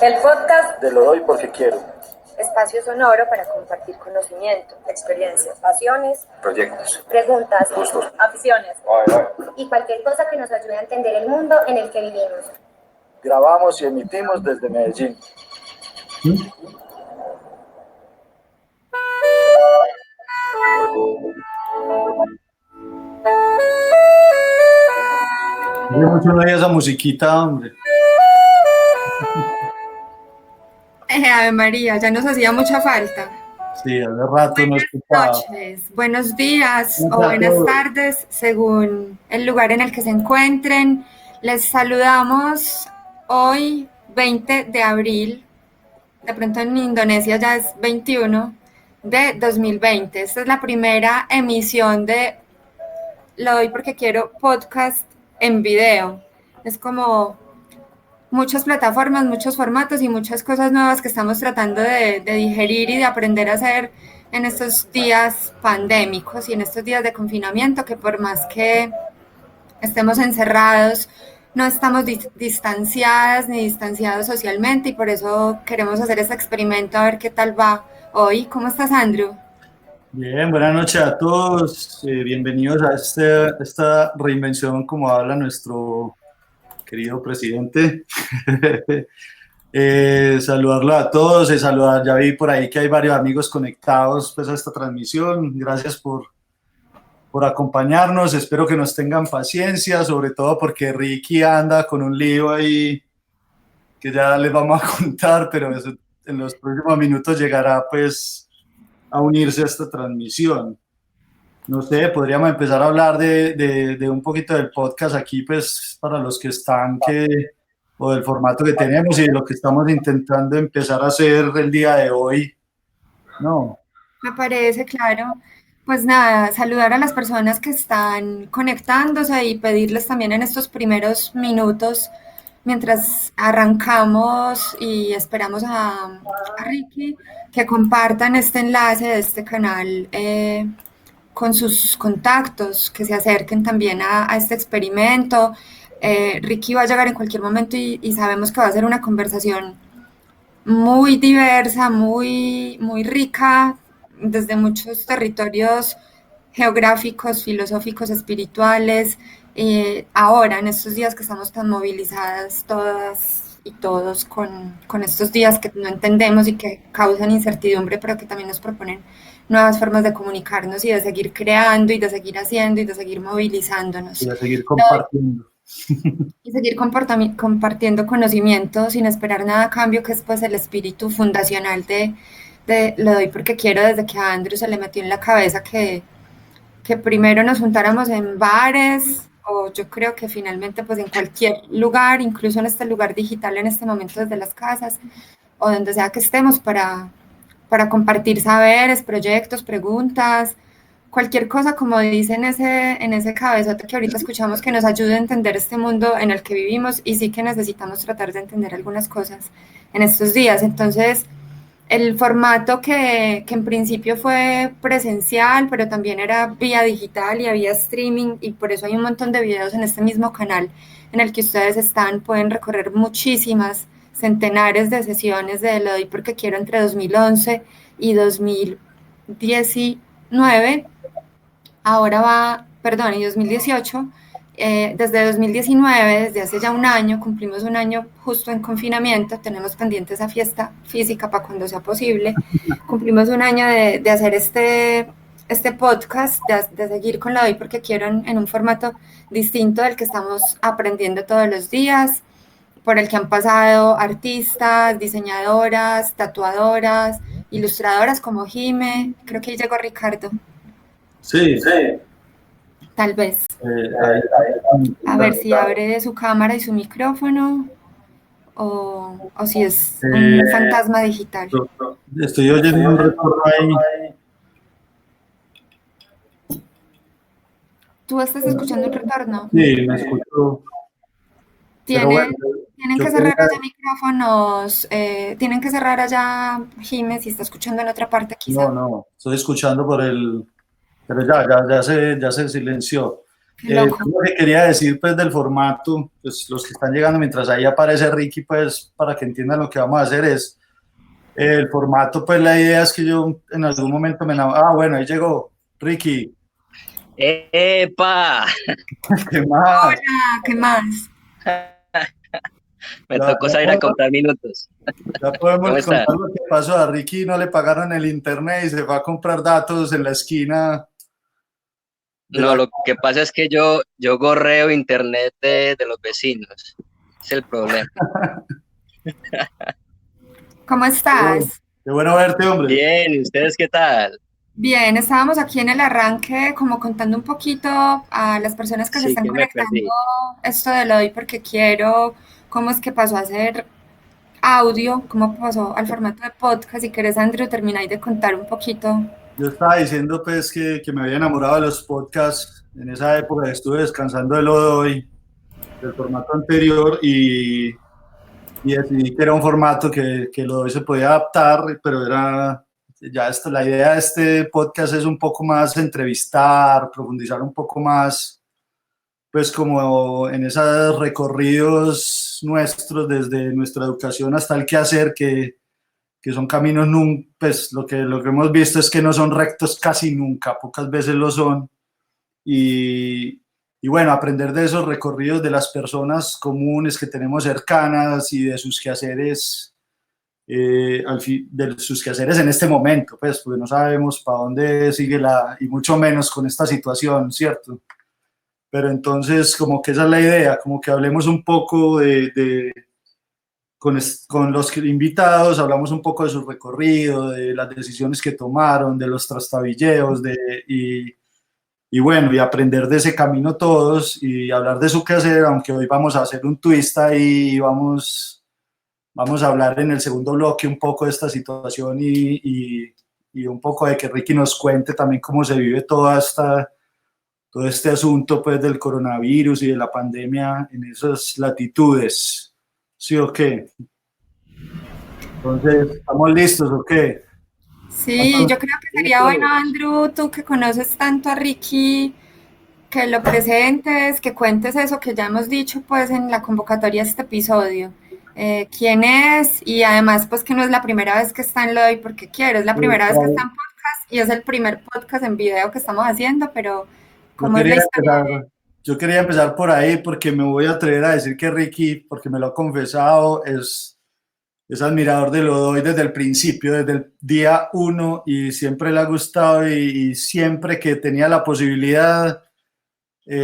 El podcast de Lo Doy Porque Quiero. Espacio sonoro para compartir conocimiento, experiencias, pasiones, Proyectos, preguntas, gustos, aficiones y cualquier cosa que nos ayude a entender el mundo en el que vivimos. Grabamos y emitimos desde Medellín. Hace mucho no oía esa musiquita, hombre. Ave María, ya nos hacía mucha falta. Sí, hace rato no escuchaba. Buenas noches, buenos días o buenas tardes, según el lugar en el que se encuentren. Les saludamos hoy, 20 de abril, de pronto en Indonesia ya es 21 de 2020. Esta es la primera emisión de Lo Doy Porque Quiero podcast en video. Es como muchas plataformas, muchos formatos y muchas cosas nuevas que estamos tratando de digerir y de aprender a hacer en estos días pandémicos y en estos días de confinamiento, que por más que estemos encerrados, no estamos distanciadas ni distanciados socialmente, y por eso queremos hacer este experimento a ver qué tal va hoy. ¿Cómo estás, Andrew? Bien, buenas noches a todos. Bienvenidos a esta reinvención, como habla nuestro querido presidente. Saludarlo a todos, saludar, ya vi por ahí que hay varios amigos conectados pues, a esta transmisión. Gracias por acompañarnos, espero que nos tengan paciencia, sobre todo porque Ricky anda con un lío ahí que ya les vamos a contar, pero eso en los próximos minutos llegará pues a unirse a esta transmisión. No sé, podríamos empezar a hablar de un poquito del podcast aquí, pues para los que están, o del formato que tenemos y de lo que estamos intentando empezar a hacer el día de hoy, ¿no? Me parece, claro. Pues nada, saludar a las personas que están conectándose y pedirles también en estos primeros minutos, mientras arrancamos y esperamos a Ricky, que compartan este enlace de este canal con sus contactos, que se acerquen también a este experimento. Ricky va a llegar en cualquier momento y sabemos que va a ser una conversación muy diversa, muy rica, desde muchos territorios geográficos, filosóficos, espirituales. Ahora, en estos días que estamos tan movilizadas todas y todos con estos días que no entendemos y que causan incertidumbre, pero que también nos proponen nuevas formas de comunicarnos y de seguir creando y de seguir haciendo y de seguir movilizándonos. Y de seguir compartiendo. Y seguir compartiendo conocimiento sin esperar nada a cambio, que es pues el espíritu fundacional de Lo Doy Porque Quiero, desde que a Andrew se le metió en la cabeza que primero nos juntáramos en bares, o yo creo que finalmente pues en cualquier lugar, incluso en este lugar digital en este momento desde las casas, o donde sea que estemos, para compartir saberes, proyectos, preguntas, cualquier cosa, como dice en ese cabezote que ahorita escuchamos, que nos ayude a entender este mundo en el que vivimos, y sí que necesitamos tratar de entender algunas cosas en estos días. Entonces, el formato que en principio fue presencial, pero también era vía digital y había streaming, y por eso hay un montón de videos en este mismo canal en el que ustedes pueden recorrer muchísimas, centenares de sesiones de Lo Doy Porque Quiero entre 2011 y 2019. Y 2018, desde 2019, desde hace ya un año, cumplimos un año justo en confinamiento, tenemos pendiente esa fiesta física para cuando sea posible, cumplimos un año de hacer este podcast, de seguir con Lo Doy Porque Quiero en un formato distinto del que estamos aprendiendo todos los días, por el que han pasado artistas, diseñadoras, tatuadoras, ilustradoras como Jime, creo que ahí llegó Ricardo. Sí. Tal vez. A ver si abre su cámara y su micrófono, o si es un fantasma digital. Estoy oyendo un retorno ahí. ¿Tú estás escuchando un retorno? Sí, me escucho. Tienen que cerrar allá micrófonos, tienen que cerrar allá, Jiménez, si está escuchando en otra parte quizá. No, estoy escuchando pero ya se silenció. Qué loco. Lo que quería decir pues del formato, pues los que están llegando mientras ahí aparece Ricky, pues para que entiendan lo que vamos a hacer es el formato, pues la idea es que yo en algún momento bueno, ahí llegó Ricky. ¡Epa! ¿Qué más? Hola, ¿qué más? Me Ya, tocó ya salir a podemos, contar minutos. ya ¿Cómo podemos están? contar lo que pasó. A Ricky no le pagaron el internet y se fue a comprar datos en la esquina de No, la... lo que pasa es que yo gorreo internet de los vecinos. Es el problema. ¿Cómo estás? Qué bueno verte, hombre. Bien, ¿y ustedes qué tal? Bien, estábamos aquí en el arranque como contando un poquito a las personas que se Sí, están que me conectando perdí. esto de lo doy porque quiero, cómo es que pasó a ser audio, cómo pasó al formato de podcast. Si querés, Andrew, termináis de contar un poquito. Yo estaba diciendo pues que me había enamorado de los podcasts en esa época, estuve descansando de lo de hoy, del formato anterior y decidí que era un formato que lo de hoy se podía adaptar, pero era ya esto, la idea de este podcast es un poco más entrevistar, profundizar un poco más, pues como en esos recorridos nuestros desde nuestra educación hasta el quehacer, que son caminos, pues lo que hemos visto es que no son rectos casi nunca, pocas veces lo son, y, y bueno, aprender de esos recorridos de las personas comunes que tenemos cercanas y de sus quehaceres, de sus quehaceres en este momento, pues, porque no sabemos para dónde sigue y mucho menos con esta situación, ¿cierto? Pero entonces, como que esa es la idea, como que hablemos un poco con los invitados, hablamos un poco de su recorrido, de las decisiones que tomaron, de los trastabilleos, y bueno, y aprender de ese camino todos y hablar de su quehacer, aunque hoy vamos a hacer un twist ahí y vamos a hablar en el segundo bloque un poco de esta situación y un poco de que Ricky nos cuente también cómo se vive todo este asunto pues del coronavirus y de la pandemia en esas latitudes. ¿Sí o qué? Entonces, ¿estamos listos o qué? Sí, yo creo que sería bueno, Andrew, tú que conoces tanto a Ricky, que lo presentes, que cuentes eso que ya hemos dicho pues en la convocatoria de este episodio. ¿Quién es? Y además pues que no es la primera vez que está en Lo Doy Porque Quiero, es la primera vez que está en podcast y es el primer podcast en video que estamos haciendo, pero Yo ¿cómo es la quería historia? empezar, yo quería empezar por ahí porque me voy a atrever a decir que Ricky, porque me lo ha confesado, es admirador de lo doy desde el principio, desde el día uno y siempre le ha gustado y siempre que tenía la posibilidad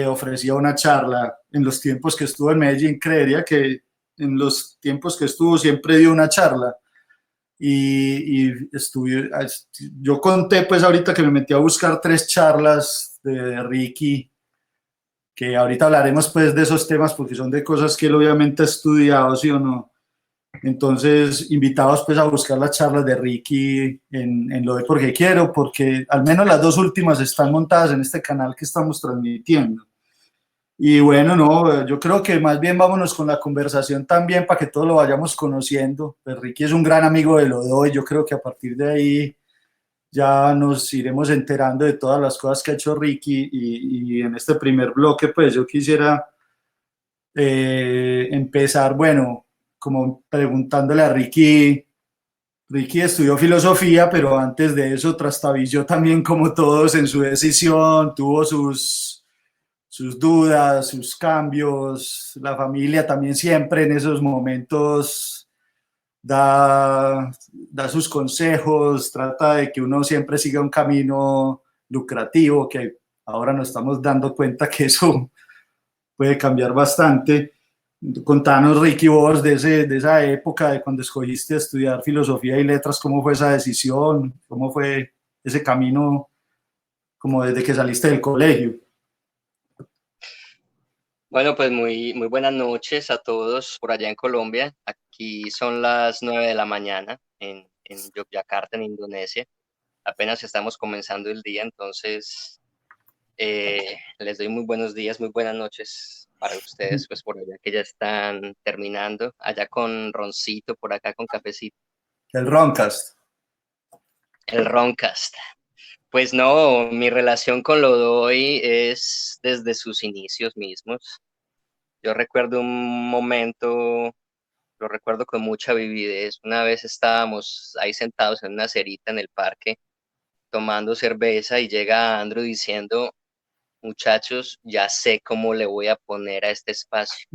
ofrecía una charla. En los tiempos que estuvo en Medellín, creería que en los tiempos que estuvo siempre dio una charla. Yo conté pues ahorita que me metí a buscar 3 charlas de Ricky, que ahorita hablaremos pues de esos temas porque son de cosas que él obviamente ha estudiado, ¿sí o no? Entonces, invitados pues a buscar las charlas de Ricky en Lo de Porque Quiero, porque al menos las 2 últimas están montadas en este canal que estamos transmitiendo. Y bueno, no, yo creo que más bien vámonos con la conversación también para que todos lo vayamos conociendo. Pues Ricky es un gran amigo de Lodoy, yo creo que a partir de ahí ya nos iremos enterando de todas las cosas que ha hecho Ricky y en este primer bloque pues yo quisiera empezar, bueno, como preguntándole a Ricky. Ricky estudió filosofía, pero antes de eso trastabilló también como todos en su decisión, tuvo sus dudas, sus cambios, la familia también siempre en esos momentos da sus consejos, trata de que uno siempre siga un camino lucrativo, que ahora nos estamos dando cuenta que eso puede cambiar bastante. Contanos, Ricky, vos de esa época, de cuando escogiste estudiar filosofía y letras, ¿cómo fue esa decisión? ¿Cómo fue ese camino como desde que saliste del colegio? Bueno, pues muy buenas noches a todos por allá en Colombia. Aquí son las 9 de la mañana en Yogyakarta, en Indonesia. Apenas estamos comenzando el día, entonces les doy muy buenos días, muy buenas noches para ustedes, pues por allá que ya están terminando, allá con roncito, por acá con cafecito, El Roncast. el Roncast. Pues no, mi relación con Lodoy es desde sus inicios mismos. Yo recuerdo un momento, lo recuerdo con mucha vividez. Una vez estábamos ahí sentados en una cerita en el parque tomando cerveza y llega Andrew diciendo, muchachos, ya sé cómo le voy a poner a este espacio.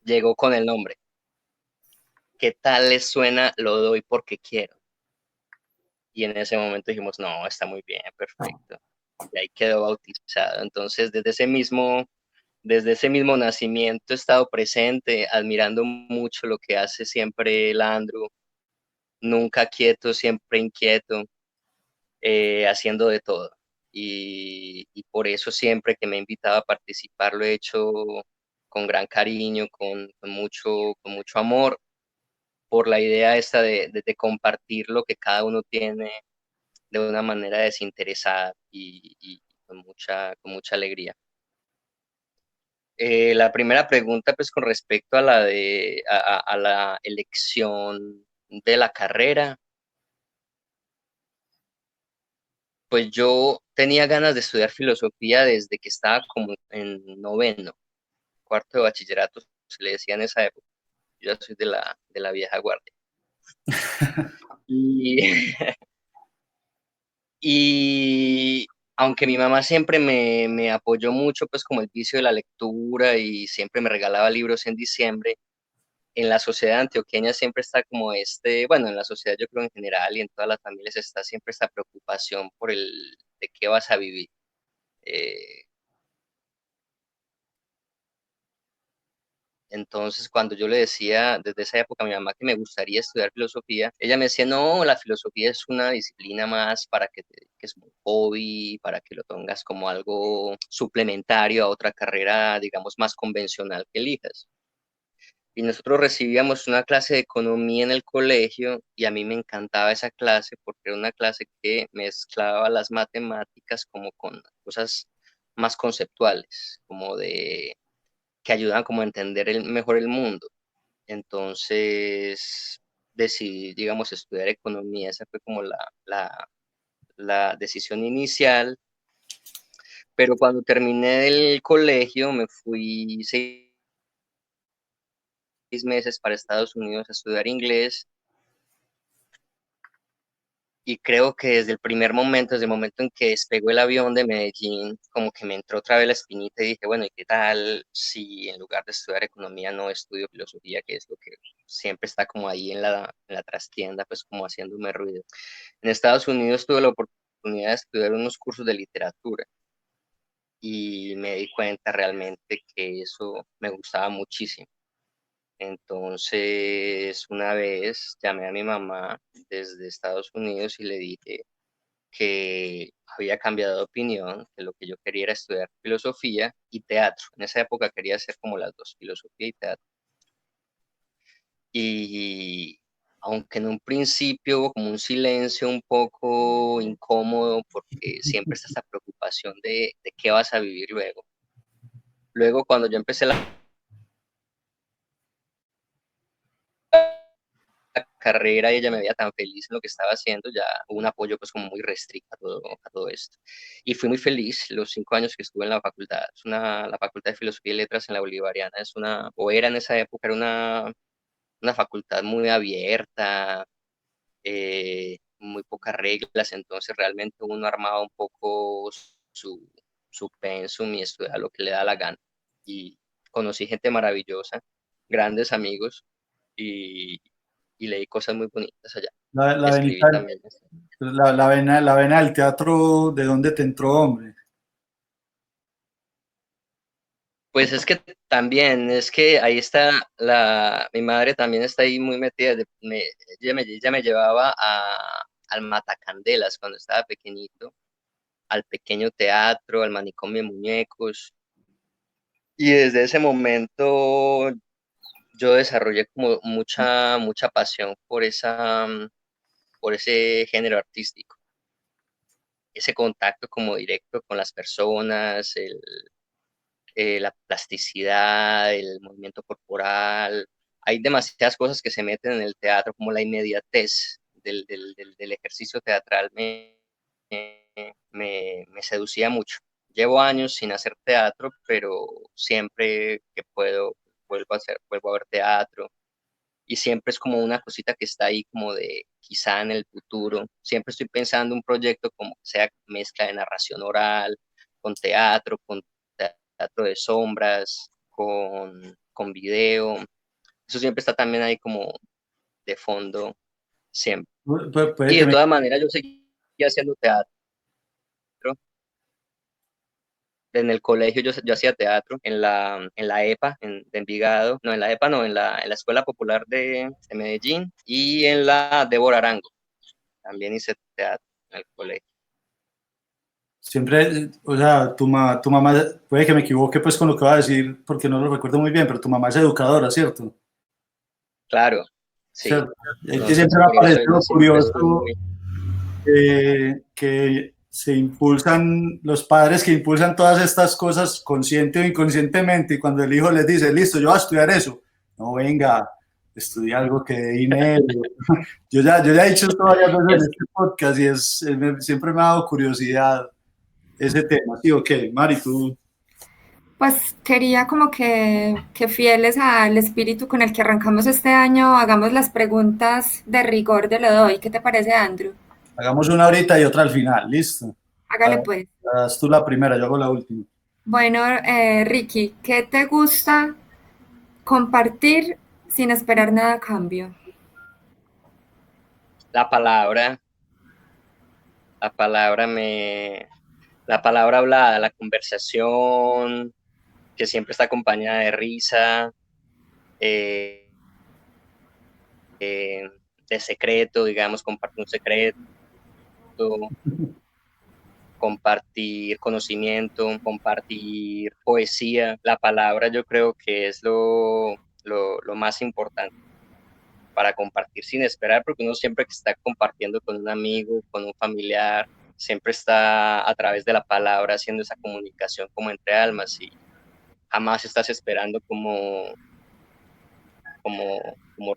Llegó con el nombre. ¿Qué tal les suena? Lo doy porque quiero. Y en ese momento dijimos, no, está muy bien, perfecto. Y ahí quedó bautizado. Entonces, desde ese mismo nacimiento he estado presente, admirando mucho lo que hace siempre el Andrew, nunca quieto, siempre inquieto, haciendo de todo. Y por eso siempre que me ha invitado a participar lo he hecho con gran cariño, con mucho amor, por la idea esta de compartir lo que cada uno tiene de una manera desinteresada y con mucha alegría. La primera pregunta, pues con respecto a a la elección de la carrera, pues yo tenía ganas de estudiar filosofía desde que estaba como en noveno, cuarto de bachillerato, se le decía en esa época. Yo ya soy de la vieja guardia. Y, y aunque mi mamá siempre me apoyó mucho, pues como el vicio de la lectura y siempre me regalaba libros en diciembre, en la sociedad antioqueña siempre está como bueno, en la sociedad yo creo en general y en todas las familias está siempre esta preocupación por de qué vas a vivir. Eh, entonces, cuando yo le decía desde esa época a mi mamá que me gustaría estudiar filosofía, ella me decía, no, la filosofía es una disciplina más para que te dediques como un hobby, para que lo tengas como algo suplementario a otra carrera, digamos, más convencional que elijas. Y nosotros recibíamos una clase de economía en el colegio y a mí me encantaba esa clase porque era una clase que mezclaba las matemáticas como con cosas más conceptuales, como que ayudan como a entender mejor el mundo. Entonces decidí, digamos, estudiar economía. Esa fue como la decisión inicial. Pero cuando terminé del colegio me fui 6 meses para Estados Unidos a estudiar inglés. Y creo que desde el primer momento, desde el momento en que despegó el avión de Medellín, como que me entró otra vez la espinita y dije, bueno, ¿y qué tal si en lugar de estudiar economía no estudio filosofía, que es lo que siempre está como ahí en en la trastienda, pues como haciéndome ruido? En Estados Unidos tuve la oportunidad de estudiar unos cursos de literatura y me di cuenta realmente que eso me gustaba muchísimo. Entonces, una vez llamé a mi mamá desde Estados Unidos y le dije que había cambiado de opinión, que lo que yo quería era estudiar filosofía y teatro. En esa época quería hacer como las dos, filosofía y teatro. Y aunque en un principio hubo como un silencio un poco incómodo, porque siempre está esta preocupación de qué vas a vivir luego. Luego, cuando yo empecé la carrera y ella me veía tan feliz en lo que estaba haciendo, ya hubo un apoyo pues como muy restricto a todo esto. Y fui muy feliz los 5 años que estuve en la facultad. La Facultad de Filosofía y Letras en la Bolivariana o era en esa época, era una facultad muy abierta, muy pocas reglas, entonces realmente uno armaba un poco su pensum y estudiaba lo que le da la gana. Y conocí gente maravillosa, grandes amigos y, y leí cosas muy bonitas allá. La Escribí venita, también. la vena del teatro, ¿de dónde te entró, hombre? Pues es que también, es que ahí está mi madre también está ahí muy metida, ella me llevaba al Matacandelas cuando estaba pequeñito, al pequeño teatro, al manicomio de muñecos, y desde ese momento yo desarrollé como mucha pasión por por ese género artístico, ese contacto como directo con las personas, la plasticidad, el movimiento corporal. Hay demasiadas cosas que se meten en el teatro, como la inmediatez del ejercicio teatral me seducía mucho. Llevo años sin hacer teatro, pero siempre que puedo vuelvo a ver teatro y siempre es como una cosita que está ahí como de quizá en el futuro. Siempre estoy pensando un proyecto como que sea mezcla de narración oral, con teatro de sombras, con video. Eso siempre está también ahí como de fondo, siempre. Puede Y que de me todas maneras yo seguía haciendo teatro. En el colegio yo hacía teatro, en la EPA, de Envigado, no, en la EPA no, en la Escuela Popular de Medellín y en la Débora Arango. También hice teatro en el colegio. siempre, o sea, tu mamá, puede que me equivoque pues con lo que va a decir, porque no lo recuerdo muy bien, pero tu mamá es educadora, ¿cierto? Claro, sí. ¿Cierto? Es que Entonces siempre me ha por eso parecido ella siempre curioso estuvo muy... que se impulsan, los padres que impulsan todas estas cosas consciente o inconscientemente, y cuando el hijo les dice, listo, yo voy a estudiar eso, no, venga, estudia algo que dé dinero. Yo ya he dicho esto varias veces en este podcast y siempre me ha dado curiosidad ese tema. Sí, ok, Mari, tú. Pues quería como que fieles al espíritu con el que arrancamos este año, hagamos las preguntas de rigor de lo de hoy. ¿Qué te parece, Andrew? Hagamos una ahorita y otra al final, listo. Hágale pues. Haz tú la primera, yo hago la última. Bueno, Ricky, ¿qué te gusta compartir sin esperar nada a cambio? La palabra, la palabra me... La palabra hablada, la conversación, que siempre está acompañada de risa, eh, de secreto, digamos, compartir un secreto, compartir conocimiento, compartir poesía. La palabra yo creo que es lo más importante para compartir sin esperar, porque uno siempre que está compartiendo con un amigo, con un familiar, siempre está a través de la palabra haciendo esa comunicación como entre almas y jamás estás esperando como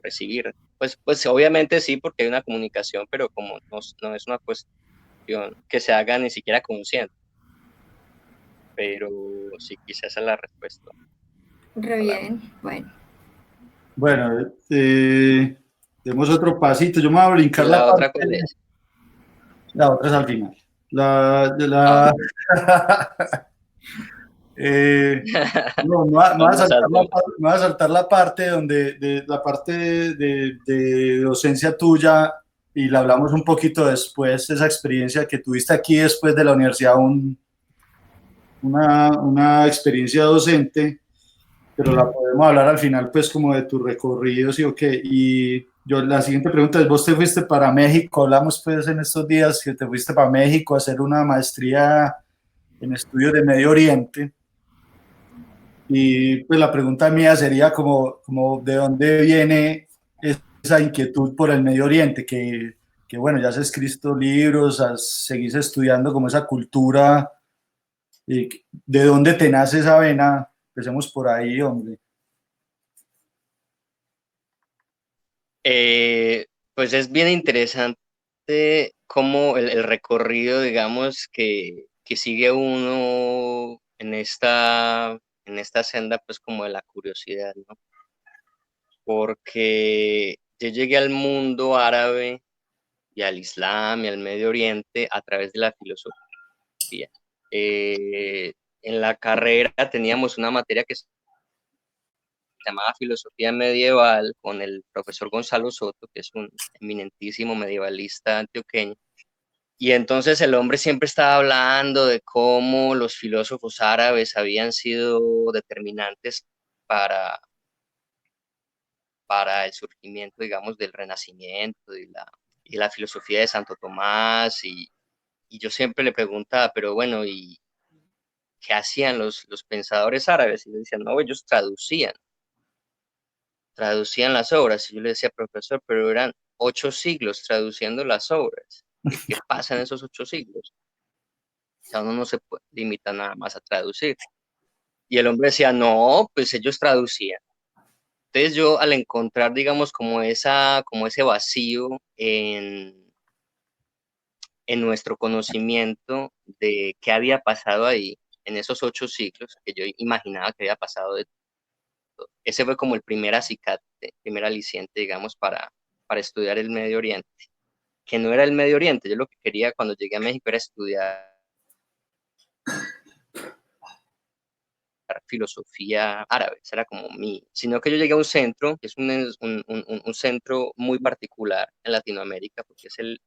recibir. Pues obviamente sí, porque hay una comunicación, pero como no es una cuestión que se haga ni siquiera consciente. Pero sí, quizás esa es la respuesta. Re bien, bueno. Bueno, demos otro pasito. Yo me voy a ¿Y brincar la la parte. otra cuál es? La otra es al final. Ah, eh, no, me voy a vamos saltar al dos. me voy a saltar la parte la parte de docencia tuya y la hablamos un poquito después, esa experiencia que tuviste aquí después de la universidad, una experiencia docente, pero la podemos hablar al final, pues, como de tu recorrido, sí o qué. Y yo, la siguiente pregunta es, vos te fuiste para México, hablamos pues en estos días que te fuiste para México a hacer una maestría en estudios de Medio Oriente. Y pues la pregunta mía sería como ¿de dónde viene esa inquietud por el Medio Oriente? Que bueno, ya has escrito libros, seguís estudiando como esa cultura. ¿De dónde te nace esa vena? Empecemos por ahí, hombre. Pues es bien interesante cómo el recorrido, digamos, que sigue uno en esta senda, pues como de la curiosidad, ¿no? Porque yo llegué al mundo árabe y al Islam y al Medio Oriente a través de la filosofía. En la carrera teníamos una materia que se llamaba Filosofía Medieval con el profesor Gonzalo Soto, que es un eminentísimo medievalista antioqueño. Y entonces el hombre siempre estaba hablando de cómo los filósofos árabes habían sido determinantes para el surgimiento, digamos, del Renacimiento y la filosofía de Santo Tomás. Y yo siempre le preguntaba, pero bueno, ¿y qué hacían los pensadores árabes? Y le decían, no, ellos traducían las obras. Y yo le decía, profesor, pero eran 8 siglos traduciendo las obras. ¿Y qué pasa en esos 8 siglos? O sea, uno no se limita nada más a traducir. Y el hombre decía, no, pues ellos traducían. Entonces yo al encontrar, digamos, como ese vacío en en nuestro conocimiento de qué había pasado ahí en esos 8 siglos, que yo imaginaba que había pasado de todo. Ese fue como el primer acicate, primer aliciente, digamos, para estudiar el Medio Oriente, que no era el Medio Oriente. Yo lo que quería cuando llegué a México era estudiar filosofía árabe, esa era como sino que yo llegué a un centro, que es un centro muy particular en Latinoamérica, porque es el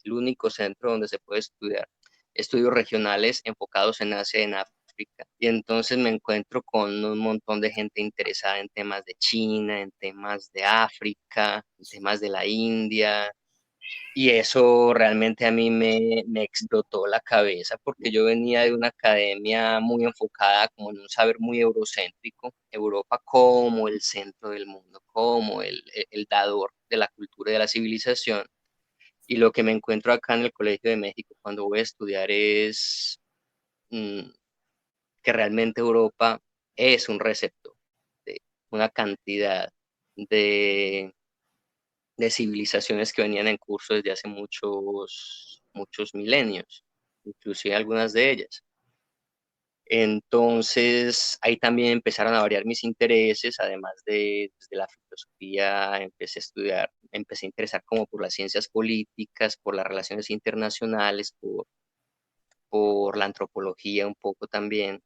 único centro donde se puede estudiar estudios regionales enfocados en Asia y en África. Y entonces me encuentro con un montón de gente interesada en temas de China, en temas de África, en temas de la India, y eso realmente a mí me explotó la cabeza porque yo venía de una academia muy enfocada como en un saber muy eurocéntrico, Europa como el centro del mundo, como el dador de la cultura y de la civilización. Y lo que me encuentro acá en el Colegio de México cuando voy a estudiar es mm, que realmente Europa es un receptor de una cantidad de civilizaciones que venían en curso desde hace muchos milenios, inclusive algunas de ellas. Entonces, ahí también empezaron a variar mis intereses, además de la filosofía, empecé a estudiar, empecé a interesar como por las ciencias políticas, por las relaciones internacionales, por la antropología un poco también.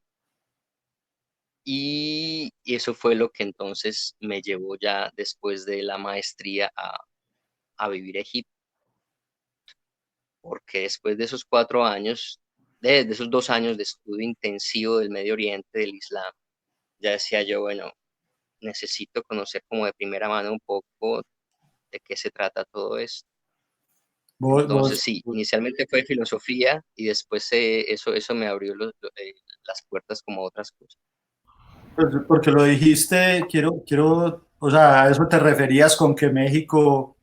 Y eso fue lo que entonces me llevó ya después de la maestría a vivir a Egipto, porque después de esos 4 años, de esos 2 años de estudio intensivo del Medio Oriente, del Islam, ya decía yo, bueno, necesito conocer como de primera mano un poco de qué se trata todo esto. Vos, Entonces, vos, sí, inicialmente fue filosofía y después eso me abrió las puertas como a otras cosas. pues, porque lo dijiste, o sea, a eso te referías con que México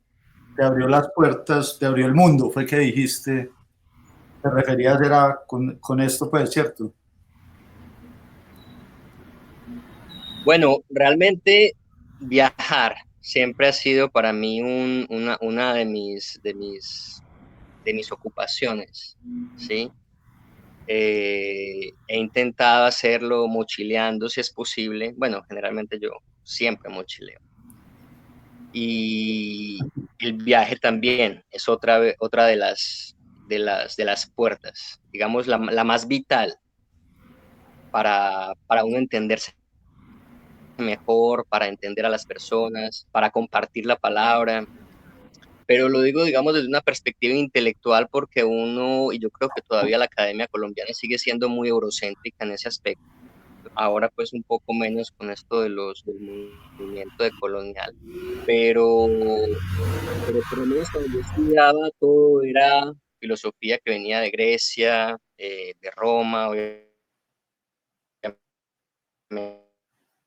te abrió las puertas, te abrió el mundo, fue que dijiste, te referías era con esto, pues, ¿cierto? Bueno, realmente viajar siempre ha sido para mí una de mis ocupaciones, ¿sí? He intentado hacerlo mochileando si es posible. Bueno, generalmente yo siempre mochileo. Y el viaje también es otra de las puertas, digamos, la más vital para uno entenderse mejor, para entender a las personas, para compartir la palabra. Pero lo digo, digamos, desde una perspectiva intelectual porque y yo creo que todavía la academia colombiana sigue siendo muy eurocéntrica en ese aspecto. Ahora pues un poco menos con esto del movimiento de colonial. Pero, pero por lo menos cuando yo estudiaba todo era filosofía que venía de Grecia, de Roma,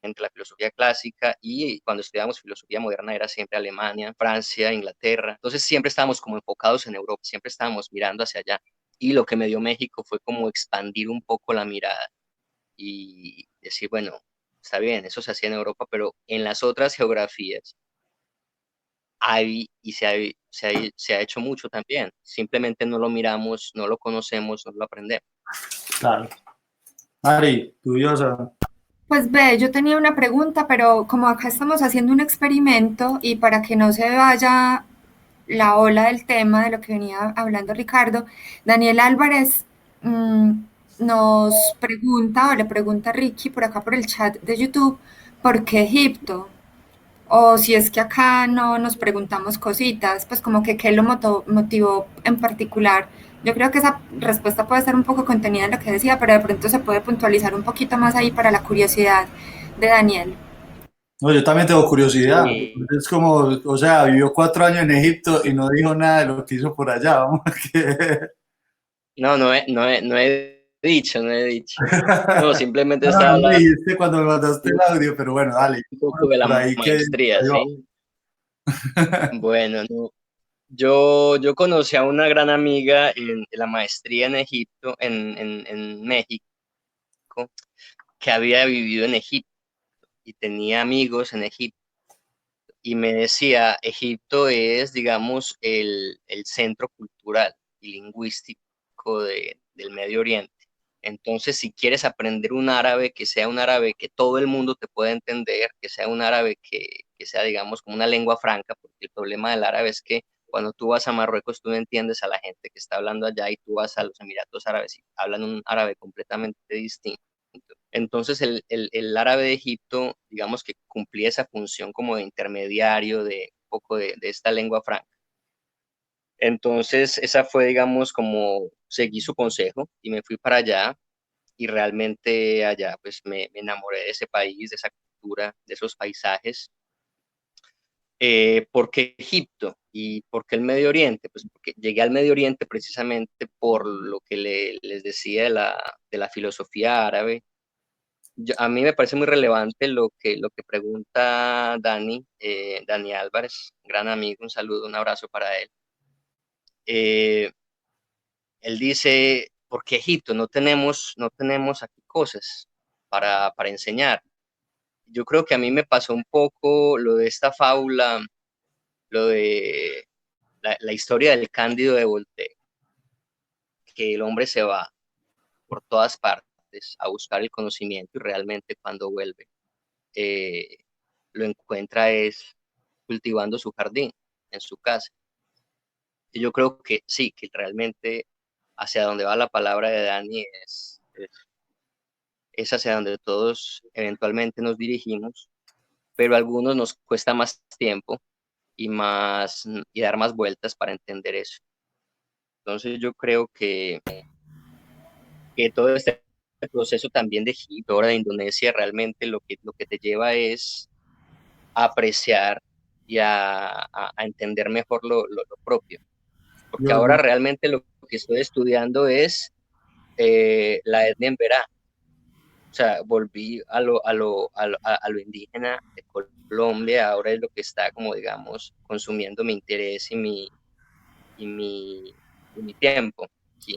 entre la filosofía clásica, y cuando estudiábamos filosofía moderna era siempre Alemania, Francia, Inglaterra. Entonces siempre estábamos como enfocados en Europa, siempre estábamos mirando hacia allá. Y lo que me dio México fue como expandir un poco la mirada y decir, bueno, está bien, eso se hacía en Europa, pero en las otras geografías hay y se ha hecho mucho también. Simplemente no lo miramos, no lo conocemos, no lo aprendemos. Claro. Mari, curiosa. Pues ve, yo tenía una pregunta, pero como acá estamos haciendo un experimento y para que no se vaya la ola del tema de lo que venía hablando Ricardo, Daniel Álvarez nos pregunta o le pregunta a Ricky por acá por el chat de YouTube, ¿por qué Egipto? O si es que acá no nos preguntamos cositas, pues como que qué lo motivó en particular. Yo creo que esa respuesta puede estar un poco contenida en lo que decía, pero de pronto se puede puntualizar un poquito más ahí para la curiosidad de Daniel. No, yo también tengo curiosidad. Sí. Es como, o sea, vivió 4 años en Egipto y no dijo nada de lo que hizo por allá. Vamos a que... No, no he dicho, no he dicho. No, simplemente No, estaba no me hablando dijiste cuando me mandaste el audio, pero bueno, dale. un poco de la Por ahí que... maestría, ¿sí? Bueno, no. Yo conocí a una gran amiga en la maestría en Egipto, en México, que había vivido en Egipto y tenía amigos en Egipto. Y me decía, Egipto es, digamos, el centro cultural. y lingüístico del Medio Oriente. Entonces, si quieres aprender un árabe, que sea un árabe que todo el mundo te pueda entender, que sea un árabe que sea, digamos, como una lengua franca, porque el problema del árabe es que cuando tú vas a Marruecos, tú no entiendes a la gente que está hablando allá y tú vas a los Emiratos Árabes y hablan un árabe completamente distinto. Entonces, el árabe de Egipto, digamos que cumplía esa función como de intermediario de un poco de esta lengua franca. Entonces, esa fue, digamos, como seguí su consejo y me fui para allá y realmente allá pues me enamoré de ese país, de esa cultura, de esos paisajes. ¿Por qué Egipto? ¿Y por qué el Medio Oriente? Pues porque llegué al Medio Oriente precisamente por lo que les decía de la filosofía árabe. A mí me parece muy relevante lo que pregunta Dani, Dani Álvarez, gran amigo, un saludo, un abrazo para él. Él dice, ¿por qué Egipto? No tenemos aquí cosas para enseñar. Yo creo que a mí me pasó un poco lo de esta fábula, lo de la historia del Cándido de Voltaire, que el hombre se va por todas partes a buscar el conocimiento y realmente cuando vuelve eh, lo encuentra es cultivando su jardín en su casa. Y yo creo que sí, que realmente hacia donde va la palabra de Dani es hacia donde todos eventualmente nos dirigimos, pero a algunos nos cuesta más tiempo y dar más vueltas para entender eso. Entonces yo creo que todo este proceso también de Egipto, ahora de Indonesia, realmente lo que te lleva es a apreciar y a entender mejor lo propio. Porque Yo, ahora yo- realmente lo que estoy estudiando es la etnia en Emberá. O sea, volví a lo indígena de Colombia, ahora es lo que está como, digamos, consumiendo mi interés y mi tiempo. Sí.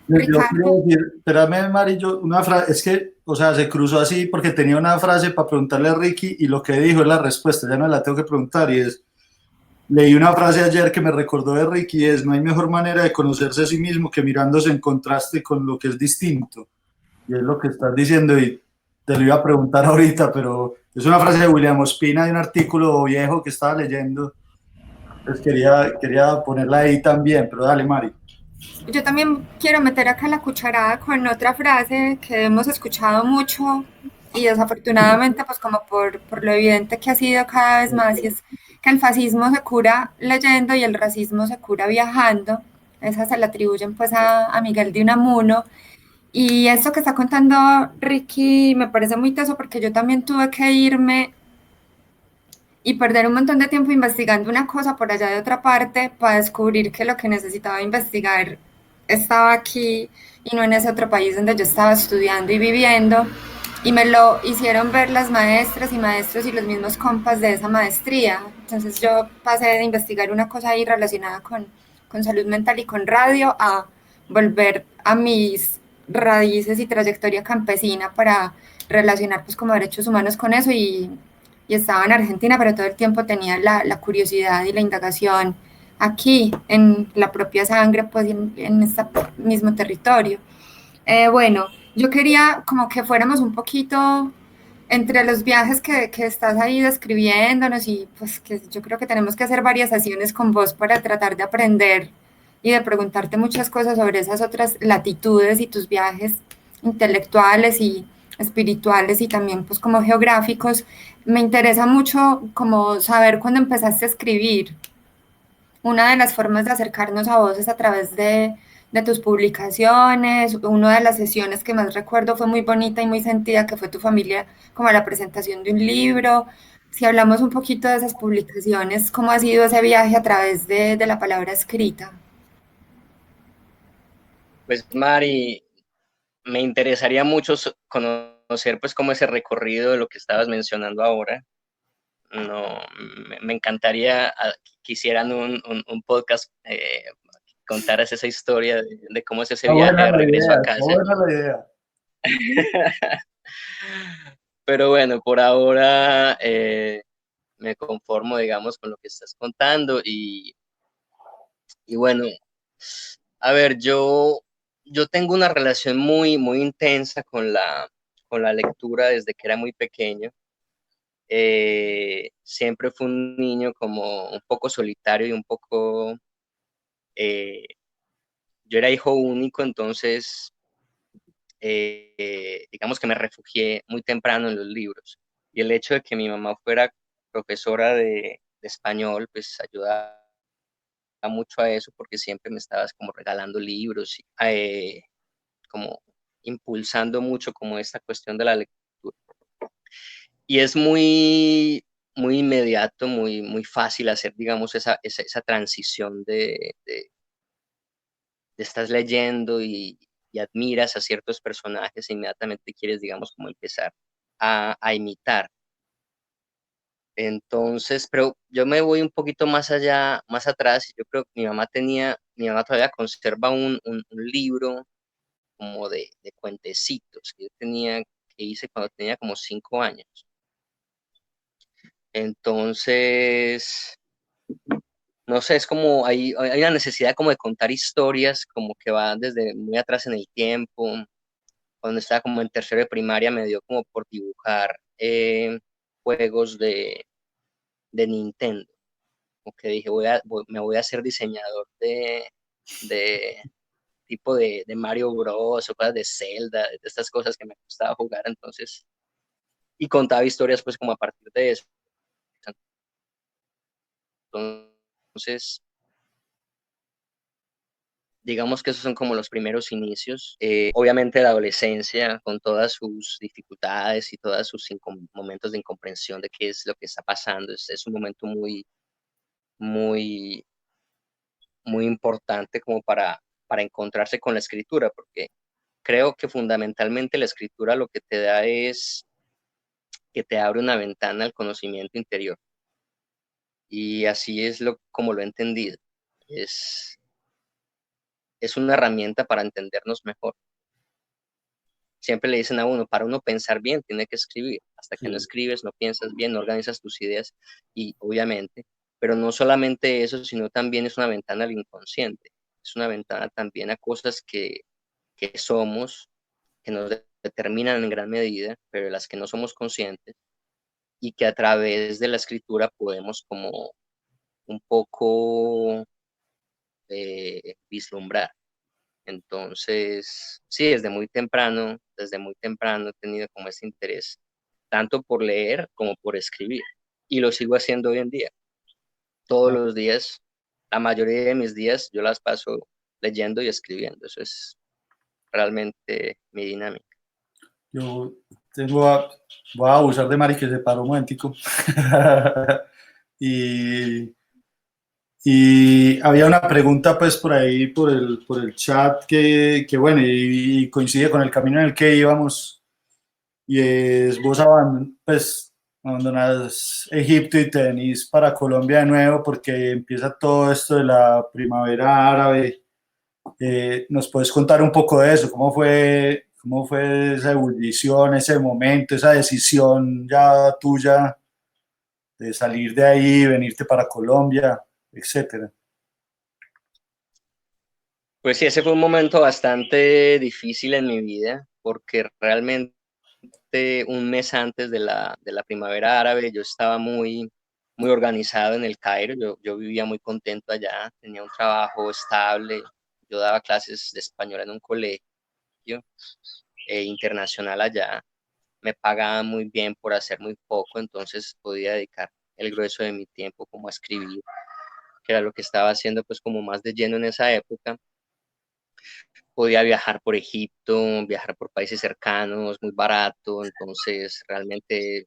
yo Ricardo, quiero decir, espérame, Mari, una frase, es que, o sea, se cruzó así porque tenía una frase para preguntarle a Ricky y lo que dijo es la respuesta, ya no la tengo que preguntar y es, leí una frase ayer que me recordó de Ricky, es, no hay mejor manera de conocerse a sí mismo que mirándose en contraste con lo que es distinto. Y es lo que estás diciendo y te lo iba a preguntar ahorita, pero es una frase de William Ospina de un artículo viejo que estaba leyendo, pues quería ponerla ahí también, pero dale, Mari. yo también quiero meter acá la cucharada con otra frase que hemos escuchado mucho y desafortunadamente pues como por lo evidente que ha sido cada vez más y es que el fascismo se cura leyendo y el racismo se cura viajando. Esa se la atribuyen pues a Miguel de Unamuno. Y esto que está contando Ricky me parece muy teso porque yo también tuve que irme y perder un montón de tiempo investigando una cosa por allá de otra parte para descubrir que lo que necesitaba investigar estaba aquí y no en ese otro país donde yo estaba estudiando y viviendo. Y me lo hicieron ver las maestras y maestros y los mismos compas de esa maestría. Entonces yo pasé de investigar una cosa ahí relacionada con salud mental y con radio a volver a mis raíces y trayectoria campesina para relacionar pues como derechos humanos con eso y estaba en Argentina, pero todo el tiempo tenía la curiosidad y la indagación aquí, en la propia sangre, pues en este mismo territorio. Bueno, yo quería como que fuéramos un poquito entre los viajes que estás ahí describiéndonos y pues que yo creo que tenemos que hacer varias sesiones con vos para tratar de aprender y de preguntarte muchas cosas sobre esas otras latitudes y tus viajes intelectuales y espirituales y también pues como geográficos. Me interesa mucho como saber cuándo empezaste a escribir. Una de las formas de acercarnos a vos es a través de tus publicaciones. Una de las sesiones que más recuerdo fue muy bonita y muy sentida, que fue tu familia, como la presentación de un libro. Si hablamos un poquito de esas publicaciones, ¿cómo ha sido ese viaje a través de la palabra escrita? Pues Mari, me interesaría mucho conocer pues como ese recorrido de lo que estabas mencionando ahora. No, me encantaría que hicieran un podcast, contaras esa historia de cómo es ese Está viaje buena de la regreso a idea, está casa. buena la idea. Pero bueno, por ahora me conformo, digamos, con lo que estás contando y bueno, A ver, yo tengo una relación muy, muy intensa con la lectura desde que era muy pequeño. Siempre fui un niño como un poco solitario y un poco, eh, yo era hijo único, entonces digamos que me refugié muy temprano en los libros. Y el hecho de que mi mamá fuera profesora de español, pues ayuda mucho a eso porque siempre me estabas como regalando libros y como impulsando mucho como esta cuestión de la lectura. Y es muy, muy inmediato, muy, muy fácil hacer, digamos, esa transición de estás leyendo y admiras a ciertos personajes e inmediatamente quieres, digamos, como empezar a imitar. Entonces, pero yo me voy un poquito más allá, más atrás, y yo creo que mi mamá todavía conserva un libro como de cuentecitos que yo tenía, que hice cuando tenía como 5 años. Entonces, no sé, es como hay una necesidad como de contar historias, como que va desde muy atrás en el tiempo. Cuando estaba como en tercero de primaria me dio como por dibujar juegos de Nintendo. Como que dije, me voy a hacer diseñador de tipo de Mario Bros. O cosas de Zelda, de estas cosas que me gustaba jugar. Entonces, y contaba historias pues como a partir de eso. Entonces, digamos que esos son como los primeros inicios. Obviamente la adolescencia con todas sus dificultades y todos sus momentos de incomprensión de qué es lo que está pasando. Es un momento muy, muy, muy importante como para encontrarse con la escritura, porque creo que fundamentalmente la escritura lo que te da es que te abre una ventana al conocimiento interior. Y así es como lo he entendido. Es, es una herramienta para entendernos mejor. Siempre le dicen a uno, para uno pensar bien, tiene que escribir. Hasta que no Sí. escribes, no piensas bien, no organizas tus ideas y obviamente, pero no solamente eso, sino también es una ventana al inconsciente. Es una ventana también a cosas que somos, que nos determinan en gran medida, pero de las que no somos conscientes y que a través de la escritura podemos como un poco vislumbrar. Entonces, sí, desde muy temprano he tenido como ese interés, tanto por leer como por escribir. Y lo sigo haciendo hoy en día. Todos Ah, los días, la mayoría de mis días, yo las paso leyendo y escribiendo. Eso es realmente mi dinámica. yo tengo voy a abusar de Mari que se paró un momentico. y, y había una pregunta pues por ahí por el chat que bueno, y coincide con el camino en el que íbamos, y es vos pues, abandonás Egipto y te venís para Colombia de nuevo porque empieza todo esto de la primavera árabe. ¿Nos puedes contar un poco de eso? Cómo fue esa ebullición, ese momento, esa decisión ya tuya de salir de ahí, venirte para Colombia, etcétera? Pues sí, ese fue un momento bastante difícil en mi vida, porque realmente un mes antes de la primavera árabe yo estaba muy, muy organizado en el Cairo, yo vivía muy contento allá, tenía un trabajo estable, yo daba clases de español en un colegio internacional allá, me pagaban muy bien por hacer muy poco, entonces podía dedicar el grueso de mi tiempo como a escribir, que era lo que estaba haciendo pues como más de lleno en esa época. Podía viajar por Egipto, viajar por países cercanos, muy barato, entonces realmente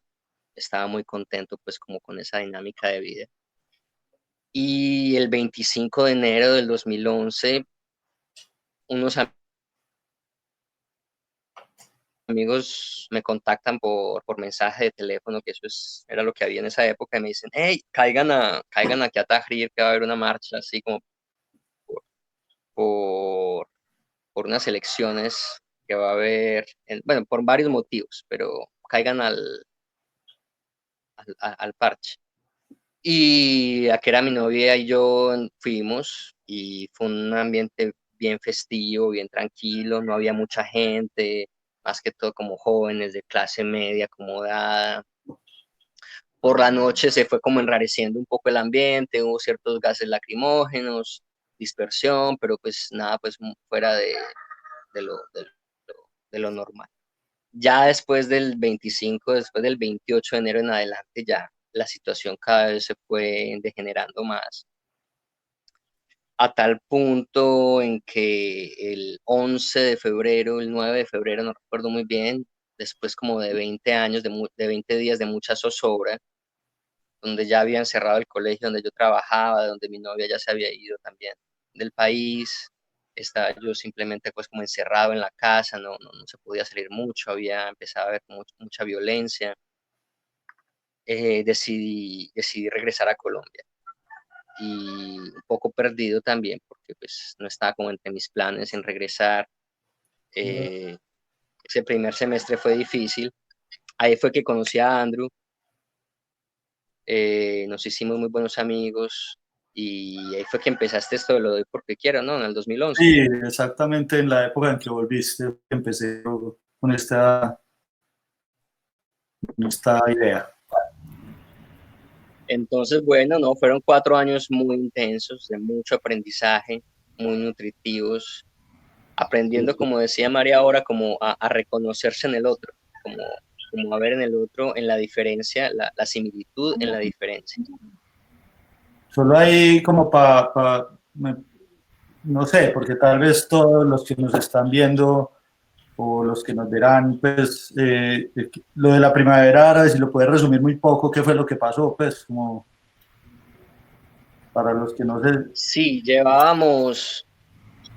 estaba muy contento pues como con esa dinámica de vida. Y el 25 de enero del 2011, unos amigos me contactan por mensaje de teléfono, que era lo que había en esa época, y me dicen, hey, caigan aquí a Tahrir, que va a haber una marcha así como por, por, por unas elecciones que va a haber, bueno, por varios motivos, pero caigan al parche. Y a que era mi novia y yo fuimos y fue un ambiente bien festivo, bien tranquilo, no había mucha gente, más que todo como jóvenes de clase media acomodada. Por la noche se fue como enrareciendo un poco el ambiente, hubo ciertos gases lacrimógenos, dispersión, pero pues nada, pues fuera de de lo normal. Ya después del 25, después del 28 de enero en adelante, ya la situación cada vez se fue degenerando más, a tal punto en que el 11 de febrero, el 9 de febrero, no recuerdo muy bien, después como de 20 años, de 20 días de mucha zozobra, donde ya habían cerrado el colegio donde yo trabajaba, donde mi novia ya se había ido también del país, estaba yo simplemente pues como encerrado en la casa, no se podía salir mucho, había empezado a haber mucha violencia, decidí regresar a Colombia y un poco perdido también porque pues no estaba como entre mis planes en regresar. Ese primer semestre fue difícil, ahí fue que conocí a Andrew, nos hicimos muy buenos amigos y ahí fue que empezaste esto de lo doy porque quiero, ¿no? En el 2011. Sí, exactamente en la época en que volviste, empecé con esta idea. Entonces, bueno, no, fueron 4 años muy intensos, de mucho aprendizaje, muy nutritivos, aprendiendo, como decía María ahora, como a reconocerse en el otro, como a ver en el otro, en la diferencia, la similitud en la diferencia. Solo ahí como no sé, porque tal vez todos los que nos están viendo o los que nos verán, pues lo de la primavera árabe, si lo puedes resumir muy poco, ¿qué fue lo que pasó? Pues como para los que no sé. Sí, llevábamos,